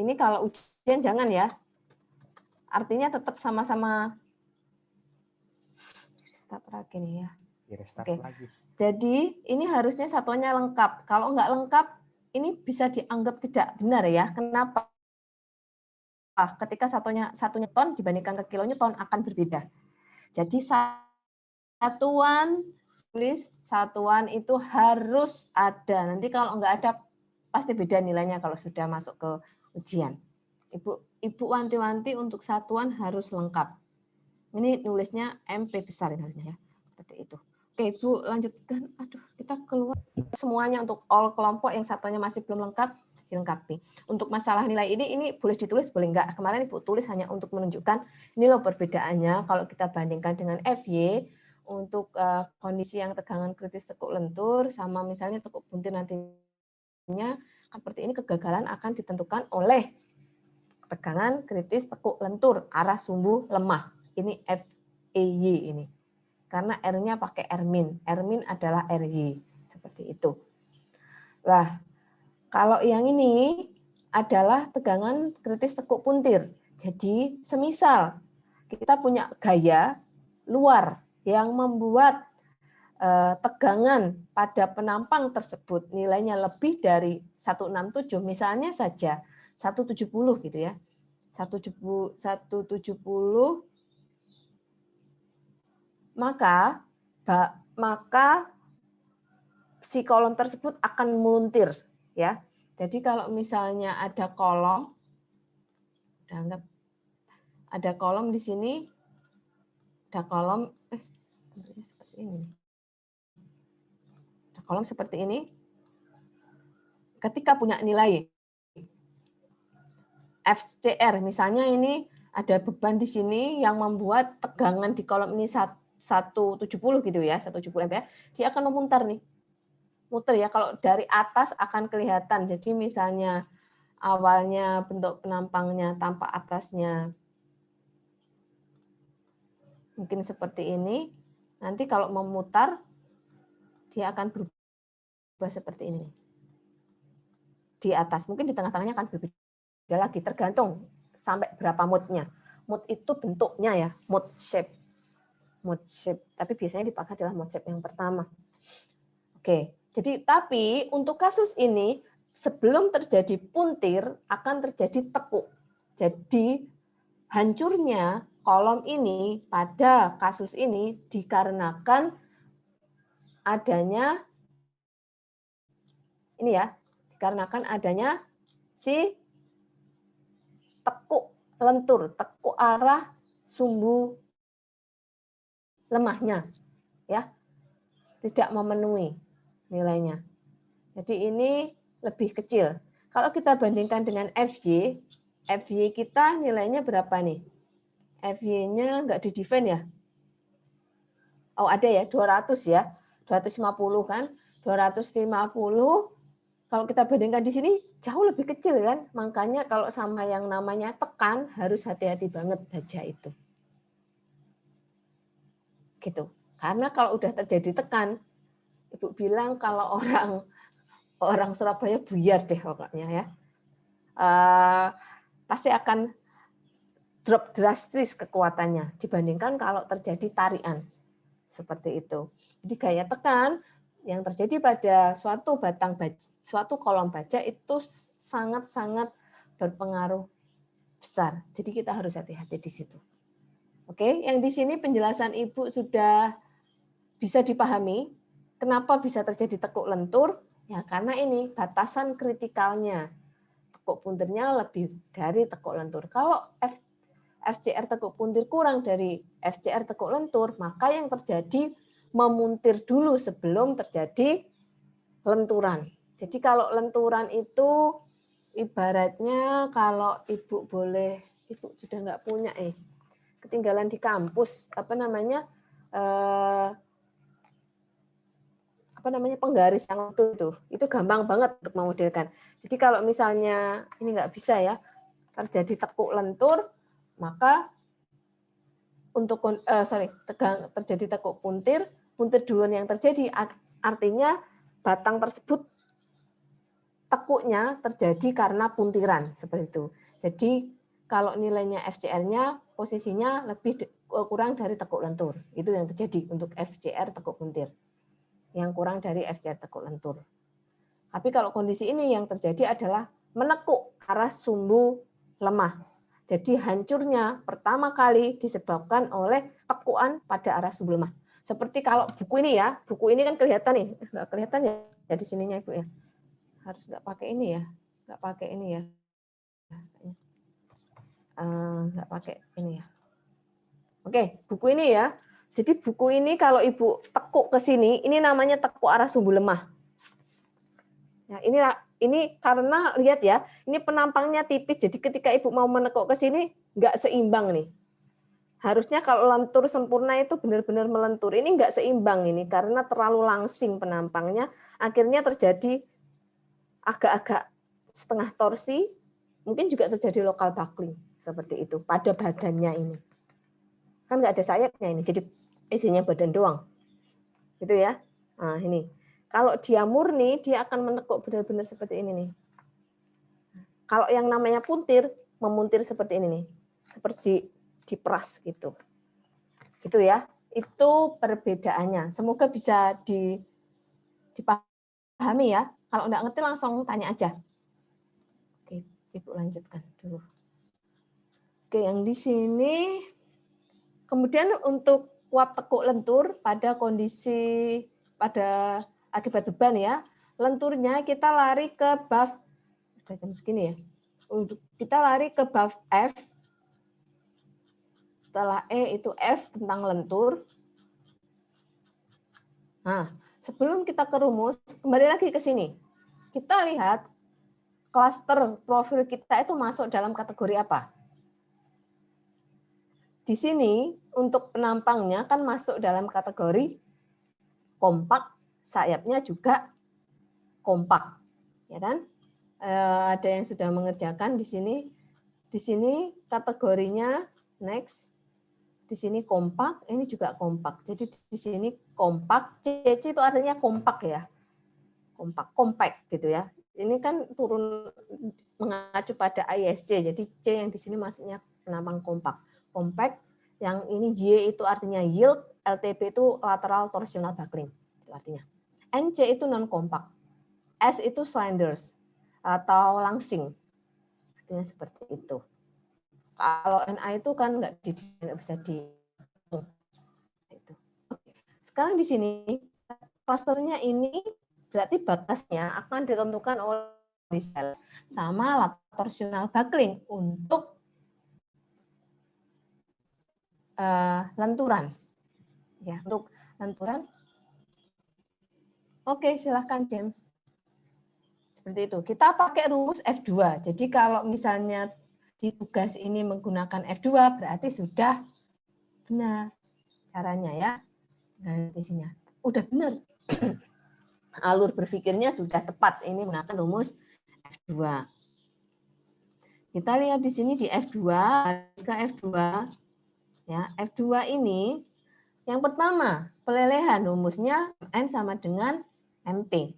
Ini kalau ujian jangan ya. Artinya tetap sama-sama restart lagi nih ya. Oke. Lagi. Jadi ini harusnya satuannya lengkap. Kalau nggak lengkap, ini bisa dianggap tidak benar ya. Kenapa? Ketika satunya ton dibandingkan ke kilonewton akan berbeda. Jadi satuan itu harus ada. Nanti kalau nggak ada pasti beda nilainya kalau sudah masuk ke ujian. Ibu wanti-wanti untuk satuan harus lengkap. Ini nulisnya MP besar harusnya ya. Seperti itu. Oke, Bu, lanjutkan. Aduh, kita keluar semuanya untuk all kelompok, yang satunya masih belum lengkap, dilengkapi. Untuk masalah nilai ini boleh ditulis, boleh enggak. Kemarin Ibu tulis hanya untuk menunjukkan ini loh perbedaannya kalau kita bandingkan dengan FY untuk kondisi yang tegangan kritis tekuk lentur sama misalnya tekuk buntir nantinya seperti ini, kegagalan akan ditentukan oleh tegangan kritis tekuk lentur arah sumbu lemah. Ini FEY ini. Karena R-nya pakai R-min. R-min adalah RY. Seperti itu. Nah, kalau yang ini adalah tegangan kritis tekuk puntir. Jadi, semisal kita punya gaya luar yang membuat tegangan pada penampang tersebut nilainya lebih dari 167, misalnya saja 170 gitu ya. 170 maka si kolom tersebut akan meluntir ya. Jadi kalau misalnya ada kolom di sini, ada kolom seperti ini. Ada kolom seperti ini. Ketika punya nilai FCR, misalnya ini ada beban di sini yang membuat tegangan di kolom ini 170 gitu ya, 170 ampere, dia akan memutar nih. Muter ya, kalau dari atas akan kelihatan. Jadi misalnya awalnya bentuk penampangnya tanpa atasnya mungkin seperti ini, nanti kalau memutar dia akan berubah seperti ini. Di atas, mungkin di tengah-tengahnya akan berbeda lagi, tergantung sampai berapa moodnya. Mood itu bentuknya ya, mood shape. Tapi biasanya dipakai adalah mood shape yang pertama. Oke, jadi tapi untuk kasus ini sebelum terjadi puntir akan terjadi tekuk. Jadi hancurnya kolom ini pada kasus ini dikarenakan adanya ini ya, dikarenakan adanya si tekuk lentur, tekuk arah sumbu lemahnya ya, tidak memenuhi nilainya. Jadi ini lebih kecil. Kalau kita bandingkan dengan FY kita nilainya berapa nih? FY-nya nggak di-define ya? Oh ada ya, 200 ya. 250 kan? 250 kalau kita bandingkan di sini jauh lebih kecil kan? Makanya kalau sama yang namanya tekan harus hati-hati banget baca itu. Gitu. Karena kalau udah terjadi tekan, Ibu bilang kalau orang Surabaya buyar deh pokoknya ya. Pasti akan drop drastis kekuatannya dibandingkan kalau terjadi tarian seperti itu. Jadi gaya tekan yang terjadi pada suatu kolom baja itu sangat-sangat berpengaruh besar. Jadi kita harus hati-hati di situ. Oke, yang di sini penjelasan Ibu sudah bisa dipahami. Kenapa bisa terjadi tekuk lentur? Ya karena ini batasan kritikalnya. Tekuk puntirnya lebih dari tekuk lentur. Kalau FCR tekuk puntir kurang dari FCR tekuk lentur, maka yang terjadi memuntir dulu sebelum terjadi lenturan. Jadi kalau lenturan itu ibaratnya kalau Ibu boleh, Ibu sudah nggak punya ketinggalan di kampus, penggaris yang itu gampang banget untuk memodelkan. Jadi kalau misalnya ini nggak bisa ya, terjadi tekuk lentur, maka untuk terjadi tekuk puntir duluan yang terjadi, artinya batang tersebut tekuknya terjadi karena puntiran seperti itu. Jadi kalau nilainya FCR-nya posisinya lebih kurang dari tekuk lentur. Itu yang terjadi untuk FCR tekuk puntir. Yang kurang dari FCR tekuk lentur. Tapi kalau kondisi ini yang terjadi adalah menekuk arah sumbu lemah. Jadi hancurnya pertama kali disebabkan oleh tekukan pada arah sumbu lemah. Seperti kalau buku ini ya, buku ini kan kelihatan nih, nggak kelihatan ya di sininya Ibu ya. Harus nggak pakai ini ya, nggak pakai ini ya. Nggak pakai ini ya. Oke, buku ini ya. Jadi buku ini kalau Ibu tekuk ke sini, ini namanya tekuk arah sumbu lemah. Nah, ini karena lihat ya, ini penampangnya tipis. Jadi ketika Ibu mau menekuk ke sini, nggak seimbang nih. Harusnya kalau lentur sempurna itu benar-benar melentur. Ini nggak seimbang ini karena terlalu langsing penampangnya. Akhirnya terjadi agak-agak setengah torsi, mungkin juga terjadi lokal buckling seperti itu pada badannya ini. Kan nggak ada sayapnya ini, jadi isinya badan doang, gitu ya. Nah ini, kalau dia murni dia akan menekuk benar-benar seperti ini nih. Kalau yang namanya puntir, memuntir seperti ini nih, seperti diperas gitu, gitu ya. Itu perbedaannya. Semoga bisa dipahami ya. Kalau nggak ngerti langsung tanya aja. Oke, Ibu lanjutkan dulu. Oke, yang di sini. Kemudian untuk kuat tekuk lentur pada kondisi pada akibat beban ya, lenturnya kita lari ke buff, jam segini ya, kita lari ke buff F, setelah E itu F tentang lentur. Nah, sebelum kita ke rumus, kembali lagi ke sini. Kita lihat klaster profil kita itu masuk dalam kategori apa? Di sini untuk penampangnya kan masuk dalam kategori kompak, sayapnya juga kompak, ya kan? Ada yang sudah mengerjakan di sini. Di sini kategorinya next, di sini kompak, ini juga kompak. Jadi di sini kompak, CC itu artinya kompak ya, kompak, compact gitu ya. Ini kan turun mengacu pada ISC, jadi C yang di sini maksudnya penampang kompak. Compact, yang ini Y itu artinya yield, LTB itu lateral torsional buckling, itu artinya. NC itu non kompak, S itu slenders atau langsing, artinya seperti itu. Kalau NA itu kan nggak bisa di itu. Sekarang di sini klasternya ini berarti batasnya akan ditentukan oleh sel sama lateral torsional buckling untuk lenturan, ya untuk lenturan. Oke, silahkan James. Seperti itu. Kita pakai rumus F2. Jadi kalau misalnya di tugas ini menggunakan F2 berarti sudah benar caranya ya. Dan isinya udah benar. Alur berpikirnya sudah tepat. Ini menggunakan rumus F2. Kita lihat di sini di F2, ke F2. Ya, F2 ini yang pertama, pelelehan rumusnya N sama dengan MP.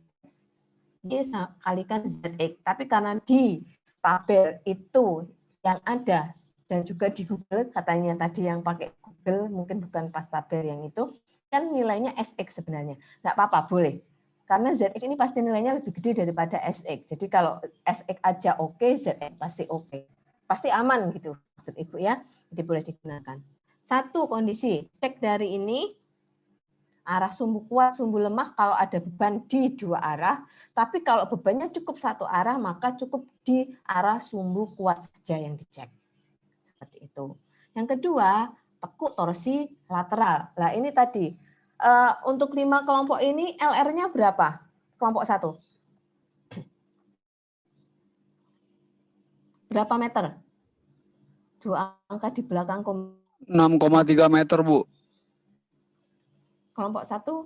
Ini kalikan ZX. Tapi karena di tabel itu yang ada dan juga di Google, katanya tadi yang pakai Google, mungkin bukan pas tabel yang itu, kan nilainya SX sebenarnya. Nggak apa-apa, boleh. Karena ZX ini pasti nilainya lebih gede daripada SX. Jadi kalau SX aja oke, ZX pasti oke. Pasti aman gitu, maksud Ibu ya. Jadi boleh digunakan. Satu kondisi, cek dari ini, arah sumbu kuat, sumbu lemah kalau ada beban di dua arah, tapi kalau bebannya cukup satu arah, maka cukup di arah sumbu kuat saja yang dicek. Seperti itu. Yang kedua, tekuk torsi lateral. Nah ini tadi, untuk 5 kelompok ini LR-nya berapa? Kelompok 1. Berapa meter? Dua angka di belakang 6,3 meter, Bu. Kelompok 1,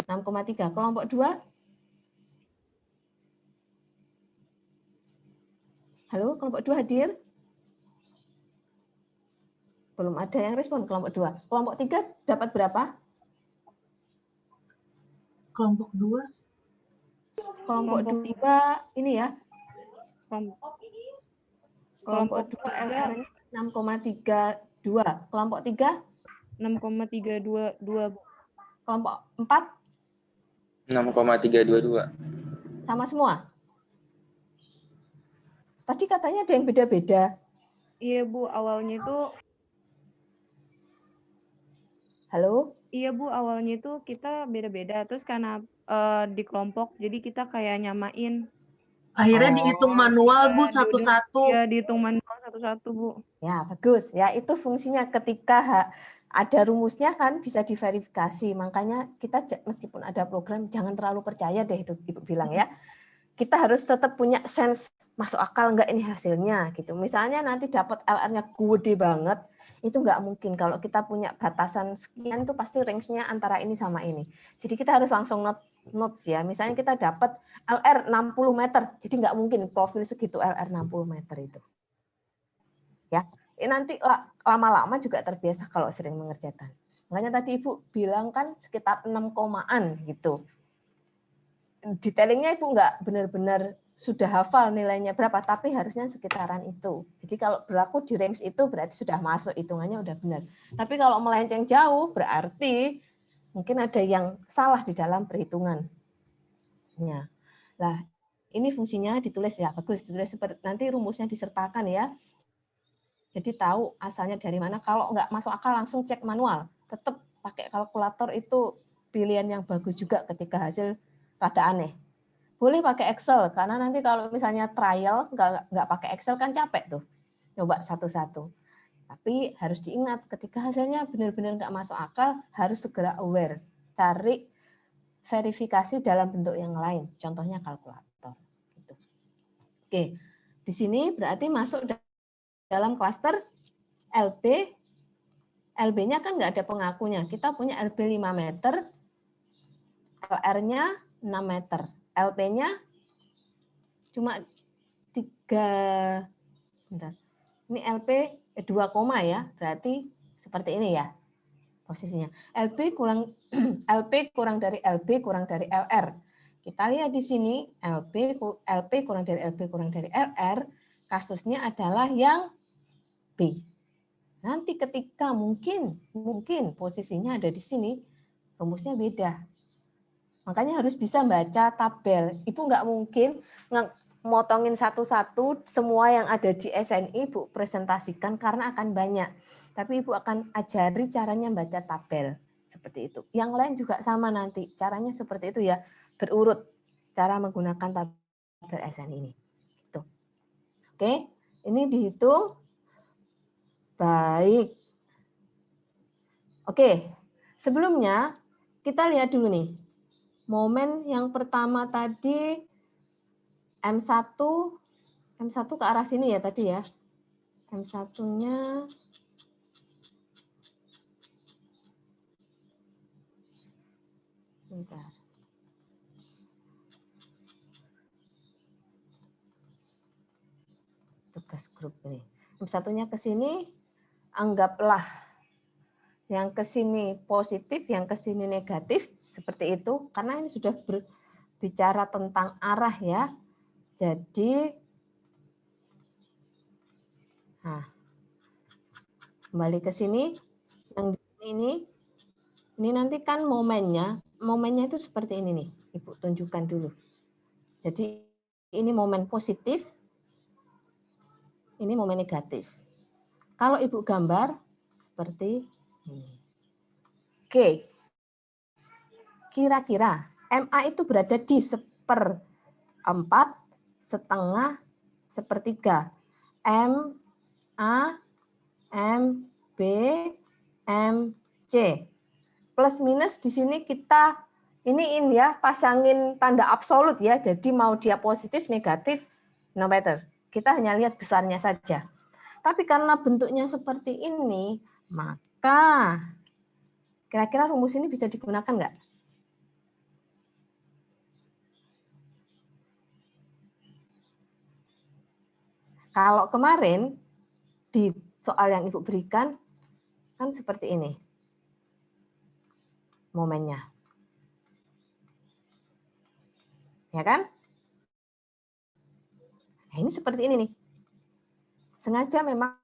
6,3. Kelompok 2? Halo, kelompok 2 hadir? Belum ada yang respon kelompok 2. Kelompok 3 dapat berapa? Kelompok 2. Kelompok 2 ini ya. Kelompok 2 LR-nya 6,32. Kelompok 3? 6,322. Kelompok 4? 6,322. Sama semua? Tadi katanya ada yang beda-beda. Iya Bu, awalnya itu. Halo? Iya Bu, awalnya itu kita beda-beda. Terus karena di kelompok, jadi kita kayak nyamain. Akhirnya dihitung manual Bu satu-satu. Iya, dihitung manual satu-satu Bu. Ya, bagus. Ya, itu fungsinya ketika ada rumusnya kan, bisa diverifikasi. Makanya kita meskipun ada program, jangan terlalu percaya deh itu Ibu bilang ya. Kita harus tetap punya sense masuk akal nggak ini hasilnya gitu. Misalnya nanti dapat LR-nya gede banget, itu nggak mungkin. Kalau kita punya batasan sekian itu pasti range-nya antara ini sama ini. Jadi kita harus langsung notes ya. Misalnya kita dapat LR 60 meter, jadi nggak mungkin profil segitu LR 60 meter itu. Ya, ini nanti lama-lama juga terbiasa kalau sering mengerjakan. Makanya tadi Ibu bilang kan sekitar 6 komaan gitu. Detailingnya Ibu nggak benar-benar sudah hafal nilainya berapa, tapi harusnya sekitaran itu. Jadi kalau berlaku di range itu berarti sudah masuk, hitungannya udah benar. Tapi kalau melenceng jauh berarti mungkin ada yang salah di dalam perhitungan. Ya. Nah, ini fungsinya ditulis ya, bagus ditulis seperti nanti rumusnya disertakan ya. Jadi tahu asalnya dari mana. Kalau nggak masuk akal langsung cek manual. Tetap pakai kalkulator itu pilihan yang bagus juga ketika hasil rada aneh. Boleh pakai Excel karena nanti kalau misalnya trial nggak pakai Excel kan capek tuh. Coba satu-satu. Tapi harus diingat ketika hasilnya benar-benar nggak masuk akal harus segera aware. Cari verifikasi dalam bentuk yang lain. Contohnya kalkulator. Gitu. Oke, di sini berarti masuk dalam klaster LB, LB-nya kan nggak ada pengakunya. Kita punya LB 5 meter, LR-nya 6 meter, LP-nya cuma 3, bentar. Ini LP 2, ya, berarti seperti ini ya posisinya. LP kurang dari LB kurang dari LR. Kita lihat di sini LP kurang dari LB kurang dari LR, kasusnya adalah yang B. Nanti ketika mungkin posisinya ada di sini, rumusnya beda. Makanya harus bisa baca tabel. Ibu nggak mungkin motongin satu-satu semua yang ada di SNI Ibu presentasikan karena akan banyak. Tapi Ibu akan ajari caranya baca tabel. Seperti itu. Yang lain juga sama nanti. Caranya seperti itu ya. Berurut cara menggunakan tabel SNI ini. Gitu. Oke, ini dihitung. Baik. Oke, sebelumnya kita lihat dulu nih. Momen yang pertama tadi M1 ke arah sini ya tadi ya. M1-nya bentar. Tugas grup ini. M1-nya ke sini, anggaplah yang ke sini positif, yang ke sini negatif, seperti itu. Karena ini sudah berbicara tentang arah ya. Jadi, nah, kembali ke sini, yang ini nanti kan momennya itu seperti ini nih, Ibu tunjukkan dulu. Jadi ini momen positif, ini momen negatif. Kalau Ibu gambar seperti ini. Oke, kira-kira MA itu berada di 1/4, setengah, sepertiga. M, A, M, B, M, C. Plus minus di sini kita iniin ya, pasangin tanda absolut ya. Jadi mau dia positif, negatif, no matter. Kita hanya lihat besarnya saja. Tapi karena bentuknya seperti ini, maka kira-kira rumus ini bisa digunakan nggak? Kalau kemarin di soal yang Ibu berikan kan seperti ini momennya. Ya kan? Nah, ini seperti ini nih. Sengaja memang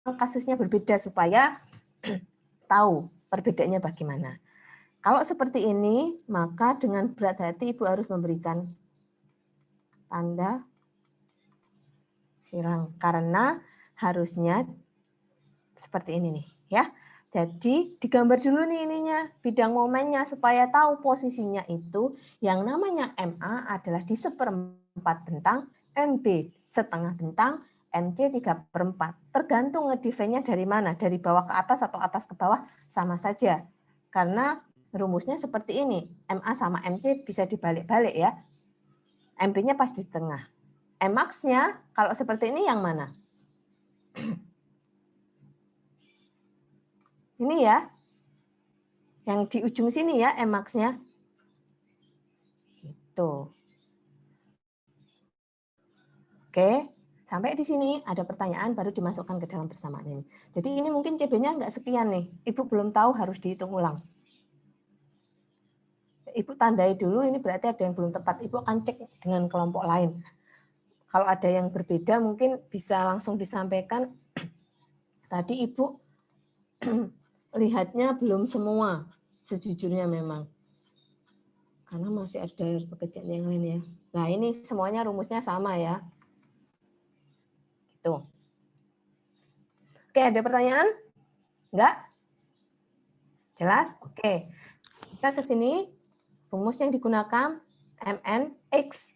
kasusnya berbeda supaya tahu perbedaannya bagaimana. Kalau seperti ini, maka dengan berat hati Ibu harus memberikan tanda silang karena harusnya seperti ini nih ya. Jadi digambar dulu nih ininya, bidang momennya supaya tahu posisinya itu yang namanya MA adalah di 1/4 bentang, MB setengah bentang, MC 3/4. Tergantung ngedefine-nya dari mana, dari bawah ke atas atau atas ke bawah sama saja. Karena rumusnya seperti ini, MA sama MC bisa dibalik-balik ya. MP-nya pas di tengah. Max-nya kalau seperti ini yang mana? Ini ya, yang di ujung sini ya, Max-nya. Gitu. Oke, sampai di sini ada pertanyaan baru dimasukkan ke dalam persamaan ini. Jadi ini mungkin CB-nya nggak sekian nih. Ibu belum tahu harus dihitung ulang. Ibu tandai dulu, ini berarti ada yang belum tepat. Ibu akan cek dengan kelompok lain. Kalau ada yang berbeda mungkin bisa langsung disampaikan. Tadi Ibu lihatnya belum semua, sejujurnya memang. Karena masih ada pekerjaan yang lain ya. Nah ini semuanya rumusnya sama ya. Gitu. Oke, ada pertanyaan? Enggak? Jelas? Oke. Kita ke sini. Rumus yang digunakan MNX.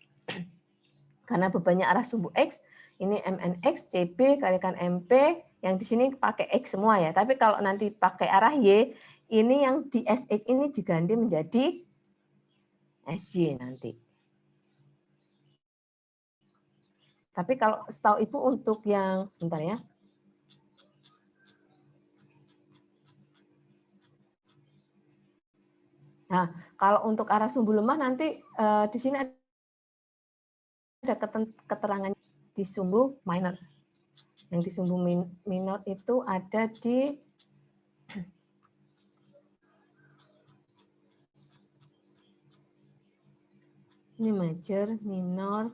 Karena bebannya arah sumbu X, ini MNX, CB kalikan MP, yang di sini pakai X semua ya. Tapi kalau nanti pakai arah Y, ini yang di SX ini diganti menjadi SY nanti. Tapi kalau setahu Ibu untuk yang, sebentar ya. Nah, kalau untuk arah sumbu lemah nanti di sini ada keterangan di sumbu minor. Yang di sumbu minor itu ada di ini major, minor,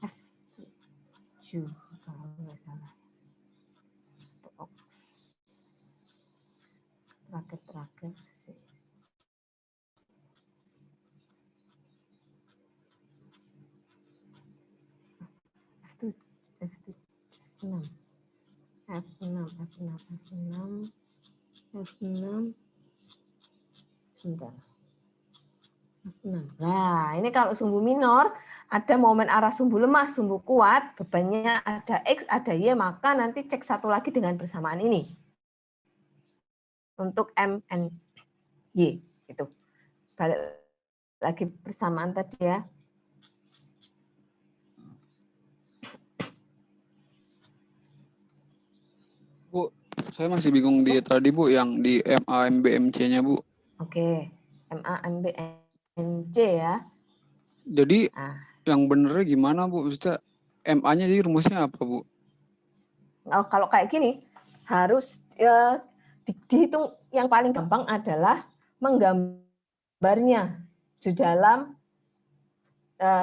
F7 kalau nggak salah. Terakhir sih. F6. Sebentar. Nah, ini kalau sumbu minor, ada momen arah sumbu lemah, sumbu kuat, bebannya ada X, ada Y, maka nanti cek satu lagi dengan persamaan ini. Untuk M, N, Y. Gitu. Balik lagi persamaan tadi ya. Bu, saya masih bingung di tadi Bu, yang di MA, MB, MC-nya Bu. Oke, MA, MB, MC ya. Jadi Nah, yang benernya gimana Bu? Maksudnya MA-nya jadi rumusnya apa Bu? kalau kayak gini, harus dihitung yang paling gampang adalah menggambarnya di dalam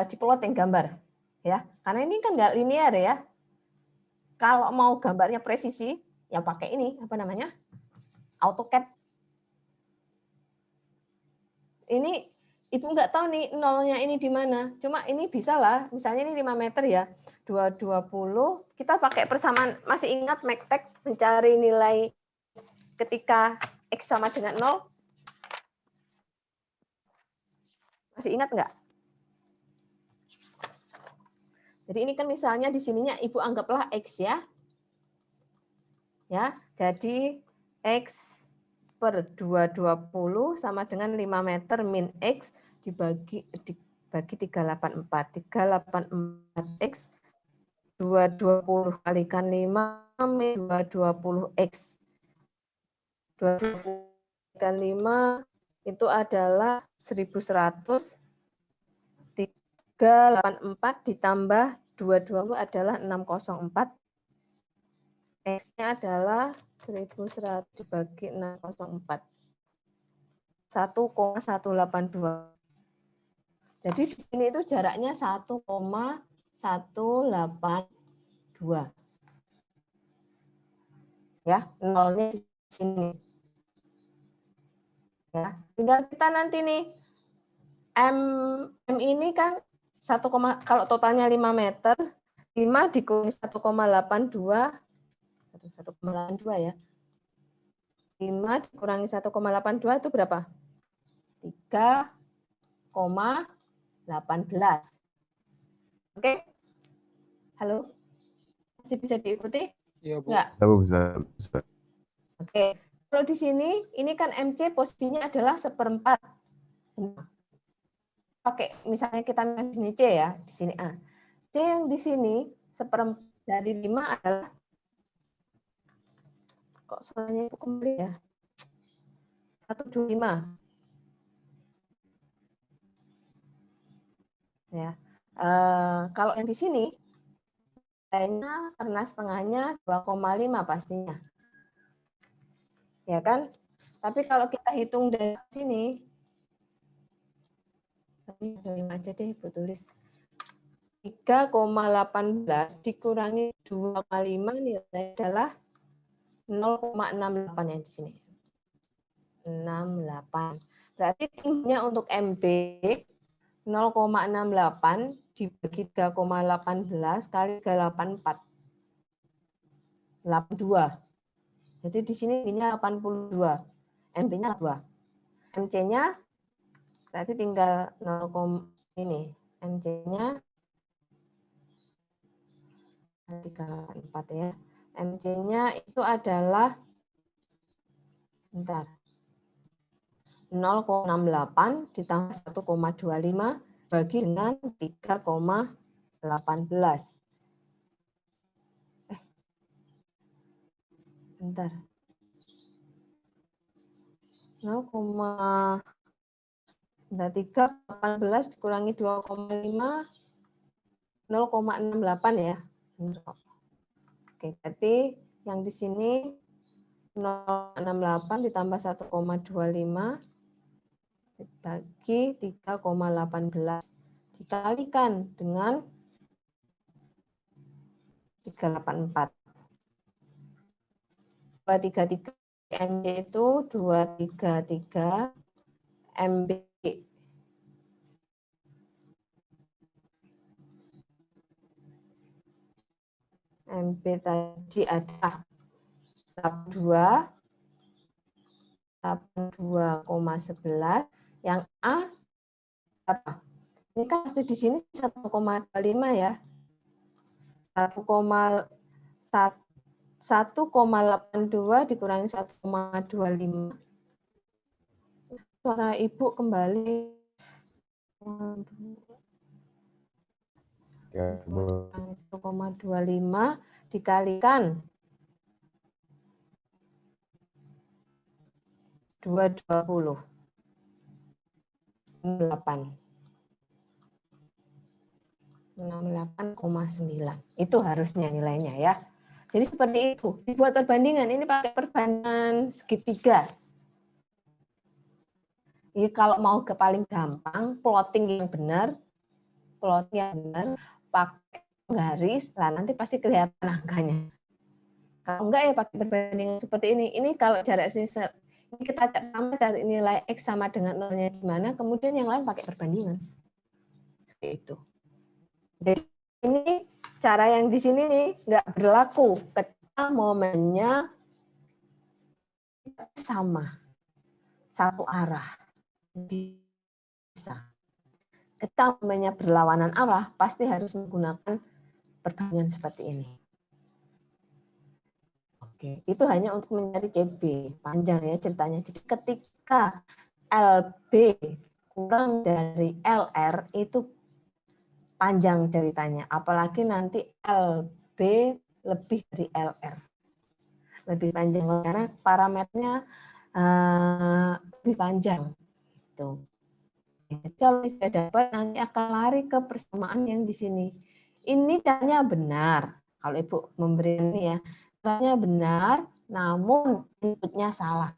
di plotting gambar. Ya, karena ini kan nggak linear ya. Kalau mau gambarnya presisi, ya pakai ini, apa namanya? AutoCAD. Ini Ibu nggak tahu nih nolnya ini di mana. Cuma ini bisa lah, misalnya ini 5 meter ya, 220, kita pakai persamaan, masih ingat MACTEC mencari nilai ketika X sama dengan 0? Masih ingat nggak? Jadi ini kan misalnya di sininya Ibu anggaplah X ya. Ya, jadi X per 220 sama dengan 5 meter min X dibagi 384. 384X 220 kalikan 5 min 220X. 220 kalikan 5 itu adalah 1100. 384 ditambah 220 adalah 604. X-nya adalah 1100 dibagi 604. 1,182. Jadi di sini itu jaraknya 1,182. Ya, nolnya di sini. Ya, tinggal kita nanti nih M ini kan 1, kalau totalnya 5 meter, 5 dikurangi 1,82 ya. 5 dikurangi 1,82 itu berapa? 3,18. Oke? Halo? Masih bisa diikuti? Iya, Bu. Enggak? Bisa. Oke. Kalau di sini, ini kan MC posisinya adalah 1/4. Pakai misalnya kita di sini C ya, di sini A. C yang di sini 1/4 dari 5 adalah, kok suaranya itu kembali ya? 125. Ya. Kalau yang di sini, kayaknya karena setengahnya 2,5 pastinya. Ya kan? Tapi kalau kita hitung dari sini, tapi 5 aja deh, Ibu tulis. 3,18 dikurangi 2,5 nilai adalah 0,68 yang di sini. 68. Berarti tingginya untuk MB 0,68 dibagi 3,18 kali 3,84. 82. Jadi di sini tingginya 82. MB-nya 2. MC-nya berarti tinggal 0, ini. MC-nya 3,84 ya. MC-nya itu adalah bentar. 0,68 ditambah 1,25 bagi dengan 3,18. Bentar. 3,18 dikurangi 2,5, 0,68 ya. Oke, berarti yang di sini 0,68 ditambah 1,25 dibagi 3,18 dikalikan dengan 384. 233 MB itu 233 MB. MB tadi ada 82,11. Yang A apa? Ini kan pasti di sini 1,25 ya. 1,82 dikurangi 1,25. Suara Ibu kembali. 1,25 dikalikan 220. 68,9. Itu harusnya nilainya ya. Jadi seperti itu. Dibuat perbandingan. Ini pakai perbandingan segitiga. Jadi kalau mau ke paling gampang, plotting yang benar, pakai garis, lah nanti pasti kelihatan angkanya. Kalau enggak ya pakai perbandingan seperti ini. Ini kalau jarak sini kita cari nilai X sama dengan nolnya gimana, kemudian yang lain pakai perbandingan. Seperti itu. Jadi ini cara yang di sini nih nggak berlaku ketika momennya sama, satu arah. Bisa. Ketika momennya berlawanan arah, pasti harus menggunakan perbandingan seperti ini. Oke, itu hanya untuk mencari CB. Panjang ya ceritanya. Jadi ketika LB kurang dari LR itu panjang ceritanya. Apalagi nanti LB lebih dari LR. Lebih panjang karena parameternya lebih panjang. Gitu. Jadi kalau saya dapat nanti akan lari ke persamaan yang di sini. Ini caranya benar. Kalau Ibu memberi ini ya, caranya benar, namun inputnya salah.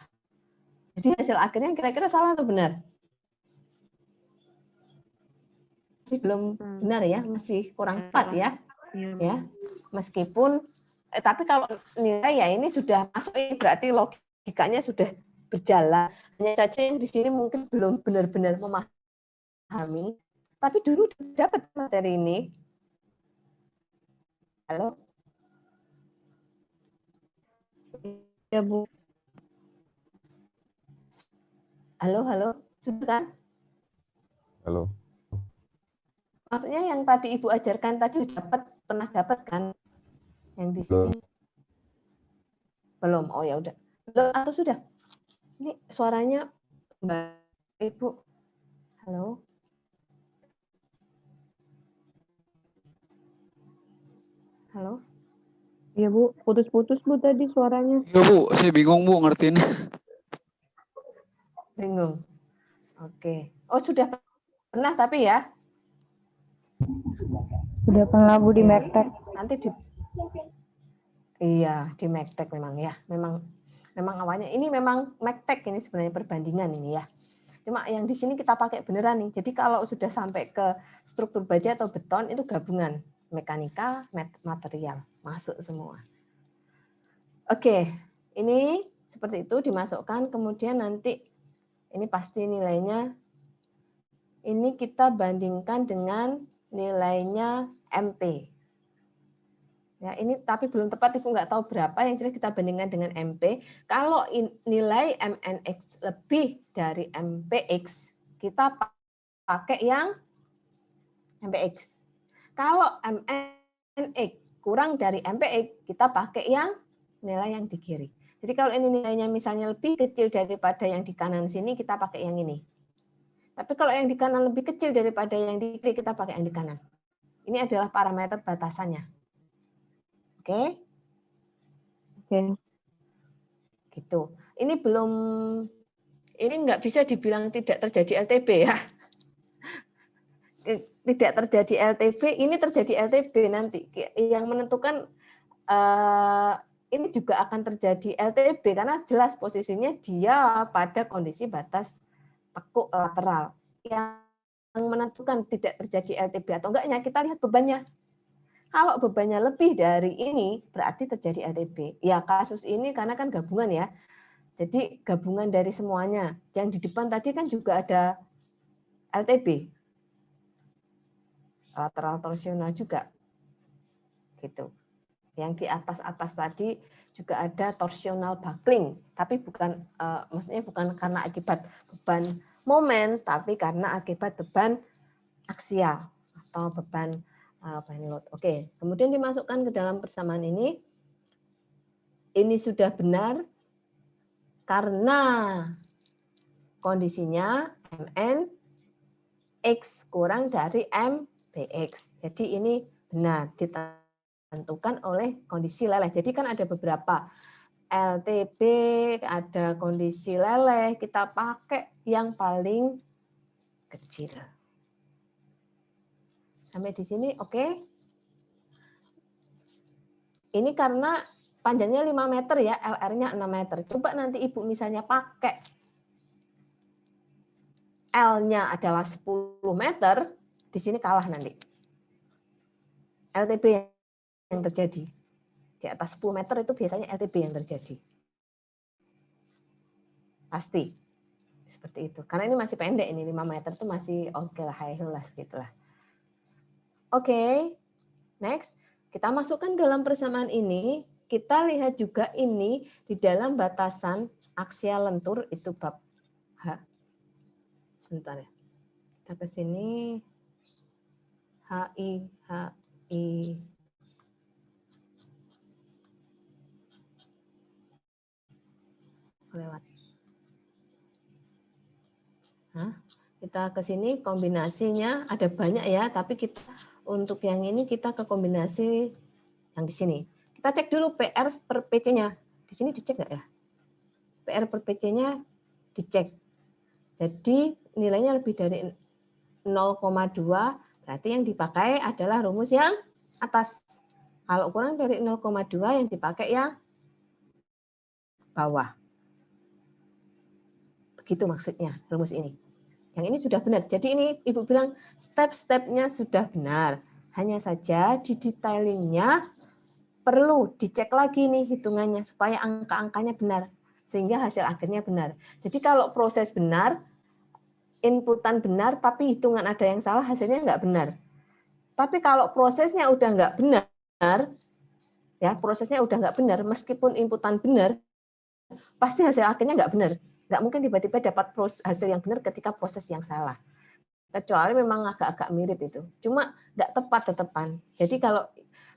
Jadi hasil akhirnya kira-kira salah atau benar? Masih belum benar ya, masih kurang tepat ya. Ya, meskipun tapi kalau nilai ya ini sudah masuk, berarti logikanya sudah berjalan. Hanya saja yang di sini mungkin belum benar-benar memahami. Tapi dulu dapat materi ini. Halo? Ya, Bu. Halo, sudah kan? Halo. Maksudnya yang tadi Ibu ajarkan tadi pernah dapat kan? Yang di sini? Belum. Oh ya udah. Belum atau sudah? Ini suaranya Mbak Ibu. Halo. Halo. Iya Bu, putus-putus Bu tadi suaranya. Iya Bu, saya bingung Bu ngertiin. Bingung. Oke. Oh sudah pernah tapi ya? Udah pernah Bu di Oke. Mektek. Nanti iya di Mektek memang ya. Memang awalnya ini memang Mektek ini sebenarnya perbandingan ini ya. Cuma yang di sini kita pakai beneran nih. Jadi kalau sudah sampai ke struktur baja atau beton itu gabungan mekanika, material masuk semua. Oke, ini seperti itu dimasukkan. Kemudian nanti ini pasti nilainya. Ini kita bandingkan dengan nilainya MP. Ya, ini tapi belum tepat, Ibu nggak tahu berapa, yang jelas kita bandingkan dengan MP. Kalau nilai MNX lebih dari MPX, kita pakai yang MPX. Kalau MNX kurang dari MPX, kita pakai yang nilai yang di kiri. Jadi kalau ini nilainya misalnya lebih kecil daripada yang di kanan sini, kita pakai yang ini. Tapi kalau yang di kanan lebih kecil daripada yang di kiri, kita pakai yang di kanan. Ini adalah parameter batasannya. Oke? Oke. Gitu. Ini nggak bisa dibilang tidak terjadi LTB ya. Tidak terjadi LTB, ini terjadi LTB nanti. Yang menentukan ini juga akan terjadi LTB karena jelas posisinya dia pada kondisi batas tekuk lateral. Yang menentukan tidak terjadi LTB atau enggaknya, kita lihat bebannya. Kalau bebannya lebih dari ini, berarti terjadi LTB. Ya, kasus ini karena kan gabungan ya. Jadi gabungan dari semuanya. Yang di depan tadi kan juga ada LTB. Lateral torsional juga. Gitu. Yang di atas-atas tadi juga ada torsional buckling, tapi maksudnya bukan karena akibat beban momen, tapi karena akibat beban aksial atau beban load. Oke, kemudian dimasukkan ke dalam persamaan ini. Ini sudah benar karena kondisinya MN X kurang dari MPX. Jadi ini benar ditentukan oleh kondisi leleh. Jadi kan ada beberapa LTB, ada kondisi leleh, kita pakai yang paling kecil. Sampai di sini oke? Ini karena panjangnya 5 meter ya, LR-nya 6 meter. Coba nanti Ibu misalnya pakai L-nya adalah 10 meter, di sini kalah nanti. LTB yang terjadi. Di atas 10 meter itu biasanya LTB yang terjadi. Pasti. Seperti itu. Karena ini masih pendek, ini 5 meter itu masih oke lah, high heel lah segitulah. Oke. Next. Kita masukkan dalam persamaan ini. Kita lihat juga ini di dalam batasan aksial lentur itu bab H. Sebentar ya. Kita ke sini. HI. Lewat. Nah, kita ke sini kombinasinya ada banyak ya, tapi kita untuk yang ini kita ke kombinasi yang di sini. Kita cek dulu PR per PC-nya. Di sini dicek nggak ya? PR per PC-nya dicek. Jadi nilainya lebih dari 0,2, berarti yang dipakai adalah rumus yang atas. Kalau kurang dari 0,2 yang dipakai yang bawah. Begitu maksudnya rumus ini. Yang ini sudah benar. Jadi ini Ibu bilang step-stepnya sudah benar. Hanya saja di detailingnya perlu dicek lagi nih hitungannya supaya angka-angkanya benar. Sehingga hasil akhirnya benar. Jadi kalau proses benar, inputan benar, tapi hitungan ada yang salah, hasilnya nggak benar. Tapi kalau prosesnya udah nggak benar, ya prosesnya udah nggak benar, meskipun inputan benar, pasti hasil akhirnya nggak benar. Nggak mungkin tiba-tiba dapat hasil yang benar ketika proses yang salah. Kecuali memang agak-agak mirip itu. Cuma nggak tepat-tetepan. Jadi kalau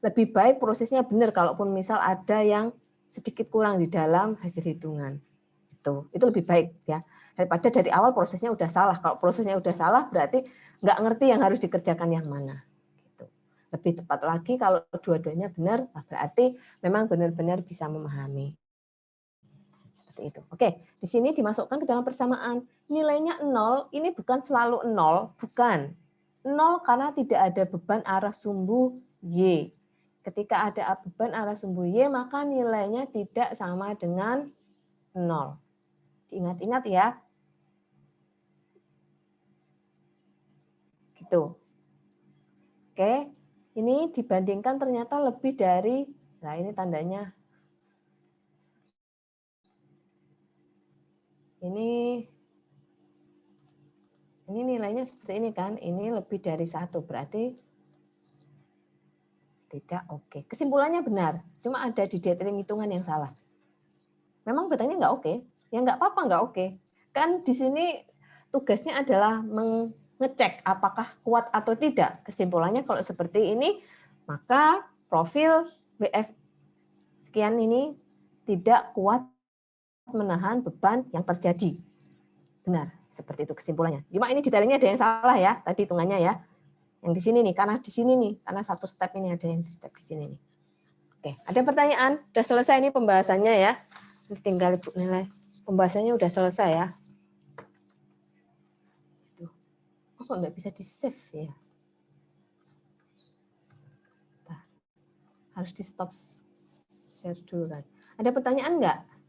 lebih baik prosesnya benar, kalaupun misal ada yang sedikit kurang di dalam hasil hitungan. Itu lebih baik ya. Daripada dari awal prosesnya udah salah. Kalau prosesnya udah salah berarti nggak ngerti yang harus dikerjakan yang mana. Gitu. Lebih tepat lagi kalau dua-duanya benar, berarti memang benar-benar bisa memahami. Seperti itu. Oke, di sini dimasukkan ke dalam persamaan. Nilainya 0, ini bukan selalu 0, bukan. 0 karena tidak ada beban arah sumbu Y. Ketika ada beban arah sumbu Y, maka nilainya tidak sama dengan 0. Diingat-ingat ya. Gitu. Oke, ini dibandingkan ternyata lebih dari, nah ini tandanya. Ini nilainya seperti ini kan, ini lebih dari 1, berarti tidak oke. Kesimpulannya benar, cuma ada di detailing hitungan yang salah. Memang betulnya nggak oke, ya nggak apa-apa nggak oke. Kan di sini tugasnya adalah mengecek apakah kuat atau tidak. Kesimpulannya kalau seperti ini, maka profil BF sekian ini tidak kuat menahan beban yang terjadi. Benar, seperti itu kesimpulannya. Cuma ini detailnya ada yang salah ya, tadi hitungannya ya. Yang di sini nih, karena di sini nih, karena satu step ini ada yang di step di sini nih. Oke, ada pertanyaan? Udah selesai ini pembahasannya ya. Tinggal Ibu nilai. Pembahasannya udah selesai ya. Oh, kok nggak bisa di-save ya? Nah, harus di stop share dulu kan. Ada pertanyaan nggak?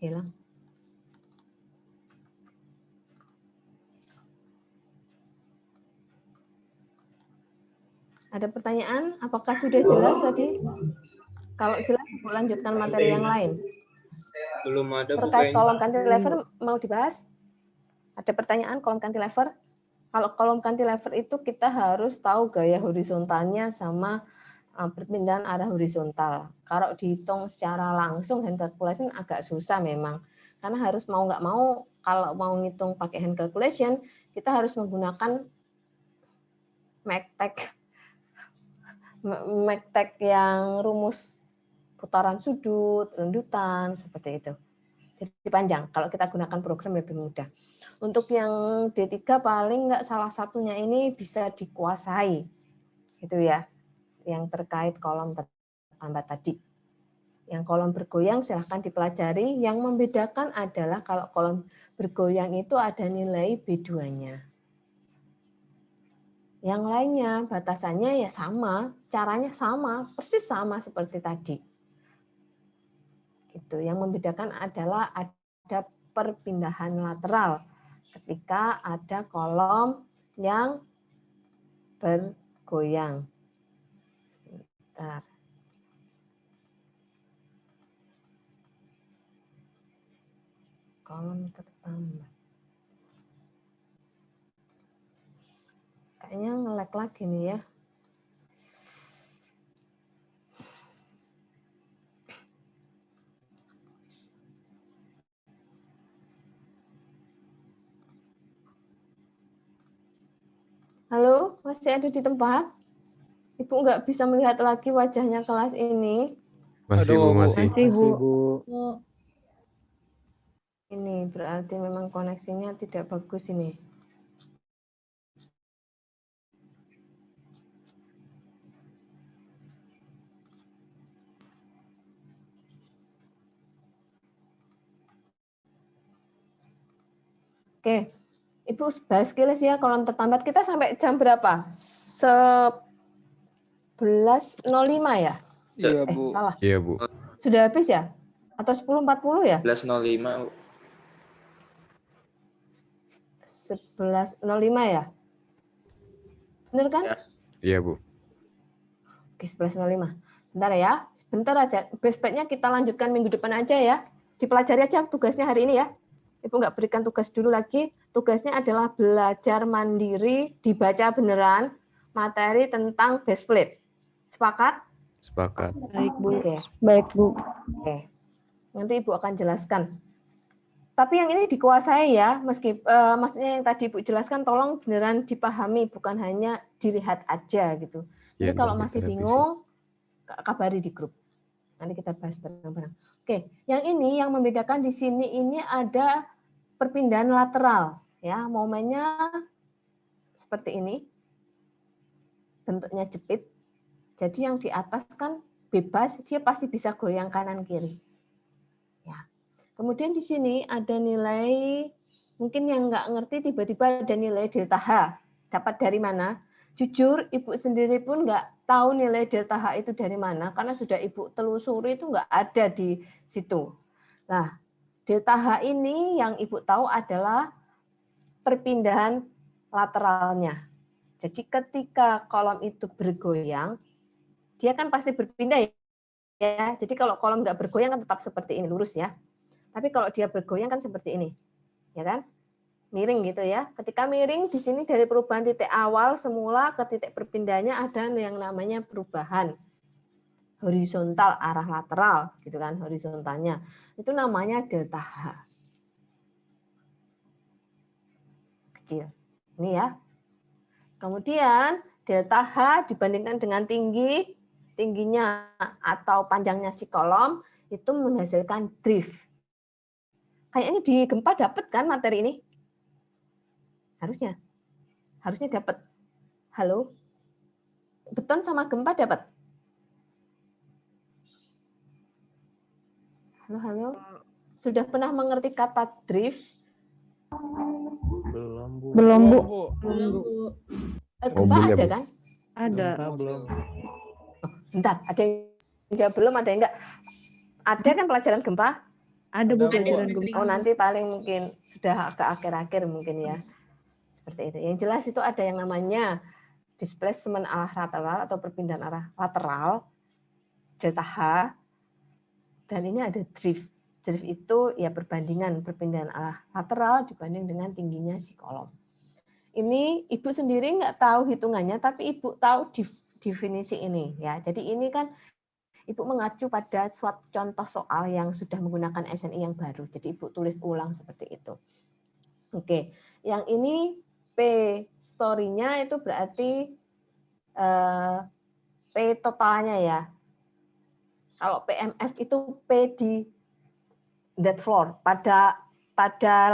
Hilang. Ada pertanyaan? Apakah sudah jelas tadi? Kalau jelas, mau lanjutkan materi yang lain. Belum ada Bu Terkait kayaknya. kolom cantilever mau dibahas? Ada pertanyaan kolom cantilever? Kalau kolom cantilever itu kita harus tahu gaya horizontalnya sama perpindahan arah horizontal. Kalau dihitung secara langsung hand calculation agak susah memang. Karena harus mau nggak mau, kalau mau ngitung pakai hand calculation, kita harus menggunakan MACTech yang rumus putaran sudut, lendutan, seperti itu. Jadi panjang, kalau kita gunakan program lebih mudah. Untuk yang D3 paling nggak salah satunya ini bisa dikuasai. Gitu ya. Yang terkait kolom tertambat tadi. Yang kolom bergoyang silahkan dipelajari. Yang membedakan adalah kalau kolom bergoyang itu ada nilai B2-nya. Yang lainnya batasannya ya sama, caranya sama, persis sama seperti tadi. Gitu. Yang membedakan adalah ada perpindahan lateral ketika ada kolom yang bergoyang. Sebentar. Kolom tertambat. Kayaknya nge-lag lagi nih ya. Halo, masih ada di tempat? Ibu nggak bisa melihat lagi wajahnya kelas ini. Masih Aduh, Bu, Bu. masih. Masih, Bu. Ini berarti memang koneksinya tidak bagus ini. Oke, Ibu bahas sekilas ya kolom tertambat. Kita sampai jam berapa? 11.05 ya? Iya, Bu. Salah. Iya Bu. Sudah habis ya? Atau 10.40 ya? 11.05. 11.05 ya? Bener kan? Ya. Iya Bu. Oke, 11.05. Bentar ya, sebentar aja. Bestbacknya kita lanjutkan minggu depan aja ya. Dipelajari aja tugasnya hari ini ya. Ibu nggak berikan tugas dulu lagi. Tugasnya adalah belajar mandiri, dibaca beneran, materi tentang base plate. Sepakat? Sepakat. Baik, Bu. Oke, Baik, Bu. oke. Nanti Ibu akan jelaskan. Tapi yang ini dikuasai ya, maksudnya yang tadi Ibu jelaskan tolong beneran dipahami, bukan hanya dilihat aja gitu. Jadi Ya, kalau biar masih kita revisi. bingung, kabari di grup. Nanti kita bahas bareng-bareng. Oke, yang ini yang membedakan di sini ini ada perpindahan lateral ya, momennya seperti ini. Bentuknya jepit. Jadi yang di atas kan bebas, dia pasti bisa goyang kanan kiri. Ya. Kemudian di sini ada nilai, mungkin yang nggak ngerti tiba-tiba ada nilai delta H. Dapat dari mana? Jujur, Ibu sendiri pun nggak tahu nilai delta H itu dari mana, karena sudah Ibu telusuri itu nggak ada di situ. Nah, delta H ini yang Ibu tahu adalah perpindahan lateralnya. Jadi ketika kolom itu bergoyang, dia kan pasti berpindah ya. Jadi kalau kolom nggak bergoyang kan tetap seperti ini, lurus ya. Tapi kalau dia bergoyang kan seperti ini, ya kan? Miring gitu ya. Ketika miring, di sini dari perubahan titik awal semula ke titik perpindahannya ada yang namanya perubahan horizontal arah lateral, gitu kan, horizontalnya. Itu namanya delta H. Kecil. Ini ya. Kemudian delta H dibandingkan dengan tingginya atau panjangnya si kolom itu menghasilkan drift. Kayaknya di gempa dapat kan materi ini? Harusnya dapat. Halo? Beton sama gempa dapat? Halo? Sudah pernah mengerti kata drift? Belum, Bu. Belum, Bu. Belum, Bu. Gempa Mobil ya, ada Bu? kan? Ada. Belum. Bentar, ada yang jawab belum, ada yang enggak? Ada kan pelajaran gempa? Ada, Bu, Ada, Bu. pelajaran Sering-sering. gempa. Oh, nanti paling mungkin sudah ke akhir-akhir mungkin ya. Seperti itu. Yang jelas itu ada yang namanya displacement arah lateral atau perpindahan arah lateral, delta H, dan ini ada drift. Drift itu ya perbandingan perpindahan arah lateral dibanding dengan tingginya si kolom. Ini Ibu sendiri nggak tahu hitungannya, tapi Ibu tahu definisi ini ya. Jadi ini kan Ibu mengacu pada suatu contoh soal yang sudah menggunakan SNI yang baru. Jadi Ibu tulis ulang seperti itu. Oke, yang ini P story-nya itu berarti P totalnya ya. Kalau PMF itu P di that floor, pada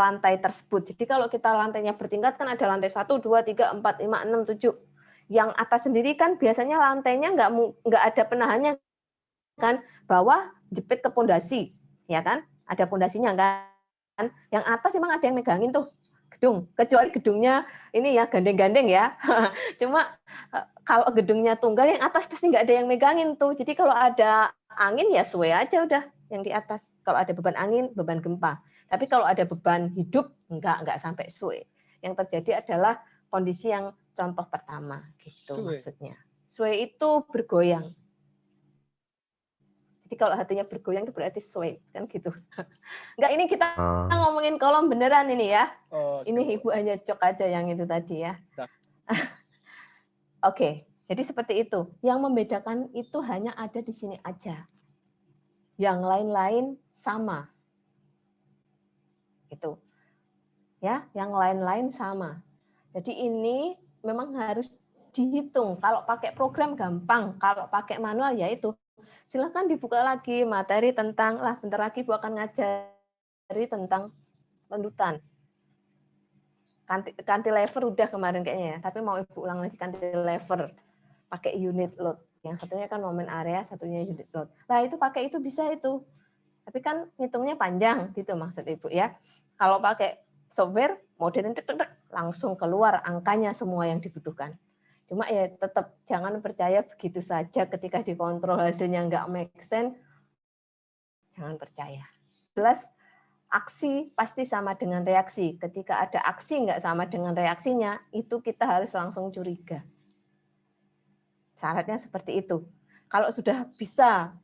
lantai tersebut. Jadi kalau kita lantainya bertingkat kan ada lantai 1, 2, 3, 4, 5, 6, 7. Yang atas sendiri kan biasanya lantainya nggak ada penahannya kan, bawah jepit ke pondasi, ya kan? Ada pondasinya kan? Yang atas emang ada yang megangin tuh gedung, kecuali gedungnya ini ya gandeng-gandeng ya. Cuma kalau gedungnya tunggal yang atas pasti nggak ada yang megangin tuh. Jadi kalau ada angin ya suwe aja udah yang di atas. Kalau ada beban angin, beban gempa. Tapi kalau ada beban hidup nggak sampai suwe. Yang terjadi adalah kondisi yang contoh pertama gitu maksudnya. Suwe itu bergoyang. Jadi kalau hatinya bergoyang itu berarti sway kan gitu. Enggak, ini kita ngomongin kolom beneran ini ya. Ini Ibu hanya cok aja yang itu tadi ya. Oke, jadi seperti itu. Yang membedakan itu hanya ada di sini aja. Yang lain-lain sama. Gitu. Ya, yang lain-lain sama. Jadi ini memang harus dihitung. Kalau pakai program gampang, kalau pakai manual ya itu. Silahkan dibuka lagi materi tentang, bentar lagi Bu akan ngajari tentang lendutan. Cantilever udah kemarin kayaknya ya, tapi mau Ibu ulang lagi cantilever. Pakai unit load. Yang satunya kan momen area, satunya unit load. Nah itu pakai itu bisa itu. Tapi kan ngitungnya panjang gitu maksud Ibu ya. Kalau pakai software, modern langsung keluar angkanya semua yang dibutuhkan. Cuma ya tetap jangan percaya begitu saja ketika dikontrol hasilnya nggak make sense, jangan percaya. Jelas aksi pasti sama dengan reaksi. Ketika ada aksi nggak sama dengan reaksinya, itu kita harus langsung curiga. Syaratnya seperti itu. Kalau sudah bisa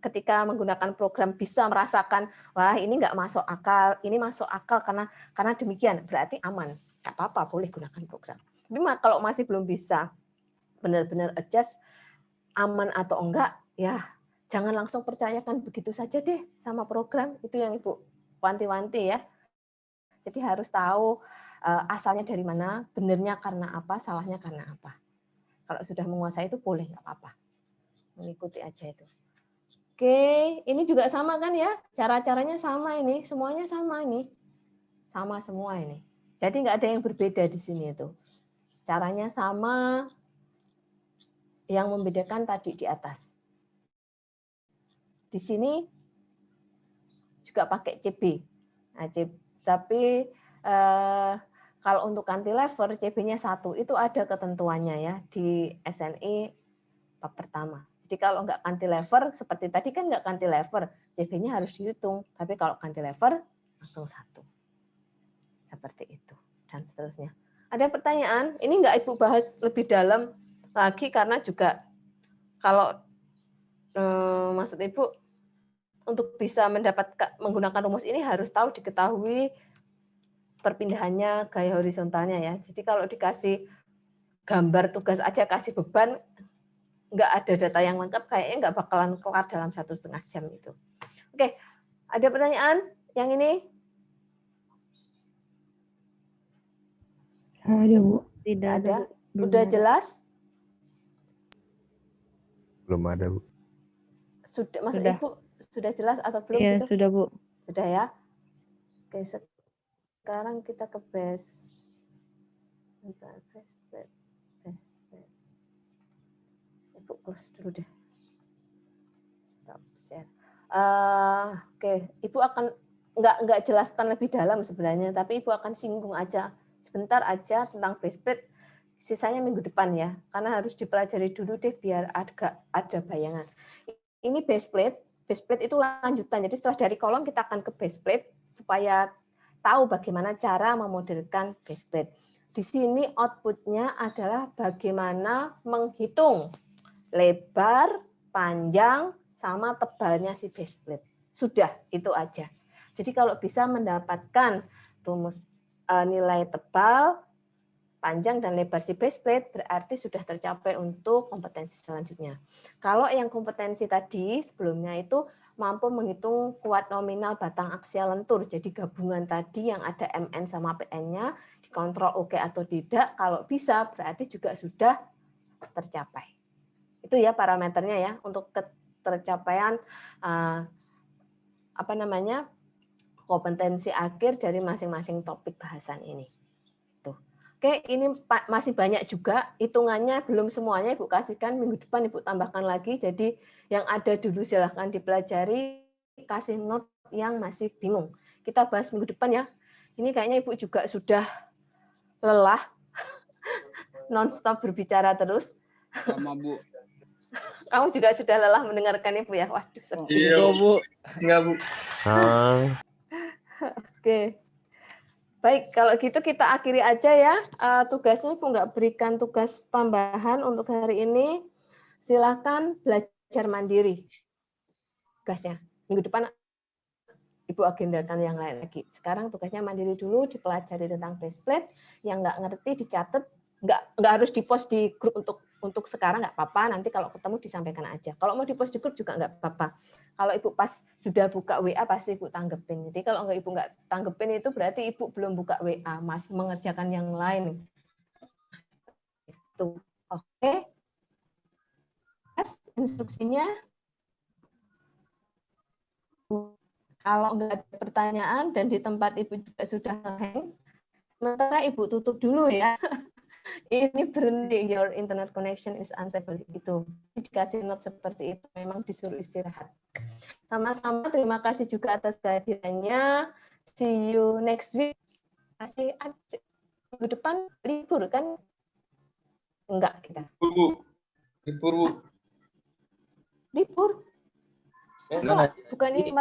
ketika menggunakan program bisa merasakan, wah ini nggak masuk akal, ini masuk akal karena demikian, berarti aman. Nggak apa-apa, boleh gunakan program. Tapi kalau masih belum bisa benar-benar adjust, aman atau enggak, ya jangan langsung percayakan begitu saja deh sama program. Itu yang Ibu wanti-wanti ya. Jadi harus tahu asalnya dari mana, benernya karena apa, salahnya karena apa. Kalau sudah menguasai itu boleh, nggak apa-apa. Mengikuti aja itu. Oke, ini juga sama kan ya? Cara-caranya sama ini, semuanya sama ini. Sama semua ini. Jadi nggak ada yang berbeda di sini itu. Caranya sama, yang membedakan tadi di atas. Di sini juga pakai CB. Nah, tapi kalau untuk cantilever, CB-nya 1, itu ada ketentuannya ya di SNI bab pertama. Jadi kalau nggak cantilever, seperti tadi kan nggak cantilever, CB-nya harus dihitung. Tapi kalau cantilever, langsung 1. Seperti itu. Dan seterusnya. Ada pertanyaan? Ini nggak Ibu bahas lebih dalam lagi, karena juga kalau maksud Ibu, untuk bisa menggunakan rumus ini harus tahu diketahui perpindahannya gaya horizontalnya ya. Jadi kalau dikasih gambar tugas aja, kasih beban, nggak ada data yang lengkap, kayaknya nggak bakalan kelar dalam 1,5 jam itu. Oke, ada pertanyaan yang ini? Ada, Bu. Tidak Nggak ada, ada. Bu. Belum Udah ada. jelas? Belum ada, Bu. Sudah, maksud Sudah. Ibu sudah jelas atau belum Iya, gitu? sudah, Bu. Sudah ya. Oke, sekarang kita ke base. Bentar, base. Ibu close dulu deh. Stop share. Oke, Ibu akan nggak jelaskan lebih dalam sebenarnya, tapi Ibu akan singgung aja sebentar aja tentang base plate. Sisanya minggu depan ya, karena harus dipelajari dulu deh biar ada bayangan. Ini base plate. Base plate itu lanjutan. Jadi setelah dari kolom kita akan ke base plate supaya tahu bagaimana cara memodelkan base plate. Di sini outputnya adalah bagaimana menghitung lebar, panjang, sama tebalnya si base plate. Sudah, itu aja. Jadi kalau bisa mendapatkan rumus nilai tebal, panjang, dan lebar si base plate, berarti sudah tercapai untuk kompetensi selanjutnya. Kalau yang kompetensi tadi sebelumnya itu mampu menghitung kuat nominal batang aksial lentur. Jadi gabungan tadi yang ada MN sama PN-nya, dikontrol oke atau tidak. Kalau bisa, berarti juga sudah tercapai. Itu ya parameternya ya untuk tercapaian kompetensi akhir dari masing-masing topik bahasan ini. Tuh. Oke, ini masih banyak juga hitungannya, belum semuanya Ibu kasihkan, minggu depan Ibu tambahkan lagi. Jadi yang ada dulu silahkan dipelajari, kasih note yang masih bingung. Kita bahas minggu depan ya. Ini kayaknya Ibu juga sudah lelah non-stop berbicara terus. Sama, Bu. Kamu juga sudah lelah mendengarkan Ibu ya? Waduh, sedih. Iya, Bu. Enggak, Bu. Oke. Baik, kalau gitu kita akhiri aja ya. Tugasnya Ibu nggak berikan tugas tambahan untuk hari ini. Silakan belajar mandiri tugasnya. Minggu depan Ibu agendakan yang lain lagi. Sekarang tugasnya mandiri dulu, dipelajari tentang base plate. Yang nggak ngerti dicatat, nggak harus dipost di grup untuk sekarang, nggak apa-apa. Nanti kalau ketemu disampaikan aja. Kalau mau dipost di grup juga nggak apa-apa. Kalau Ibu pas sudah buka WA pasti Ibu tanggepin. Jadi kalau Ibu nggak tanggepin itu berarti Ibu belum buka WA, masih mengerjakan yang lain. Itu oke. Instruksinya. Kalau nggak ada pertanyaan dan di tempat Ibu juga sudah hang, sementara Ibu tutup dulu ya. Ini berhenti, your internet connection is unstable. Itu dikasih note seperti itu, memang disuruh istirahat. Sama-sama, terima kasih juga atas kehadirannya. See you next week. Masih minggu depan libur kan? Enggak kita. Bu. Libur, Bu. Libur? Enggak. Bukan ini kemarin.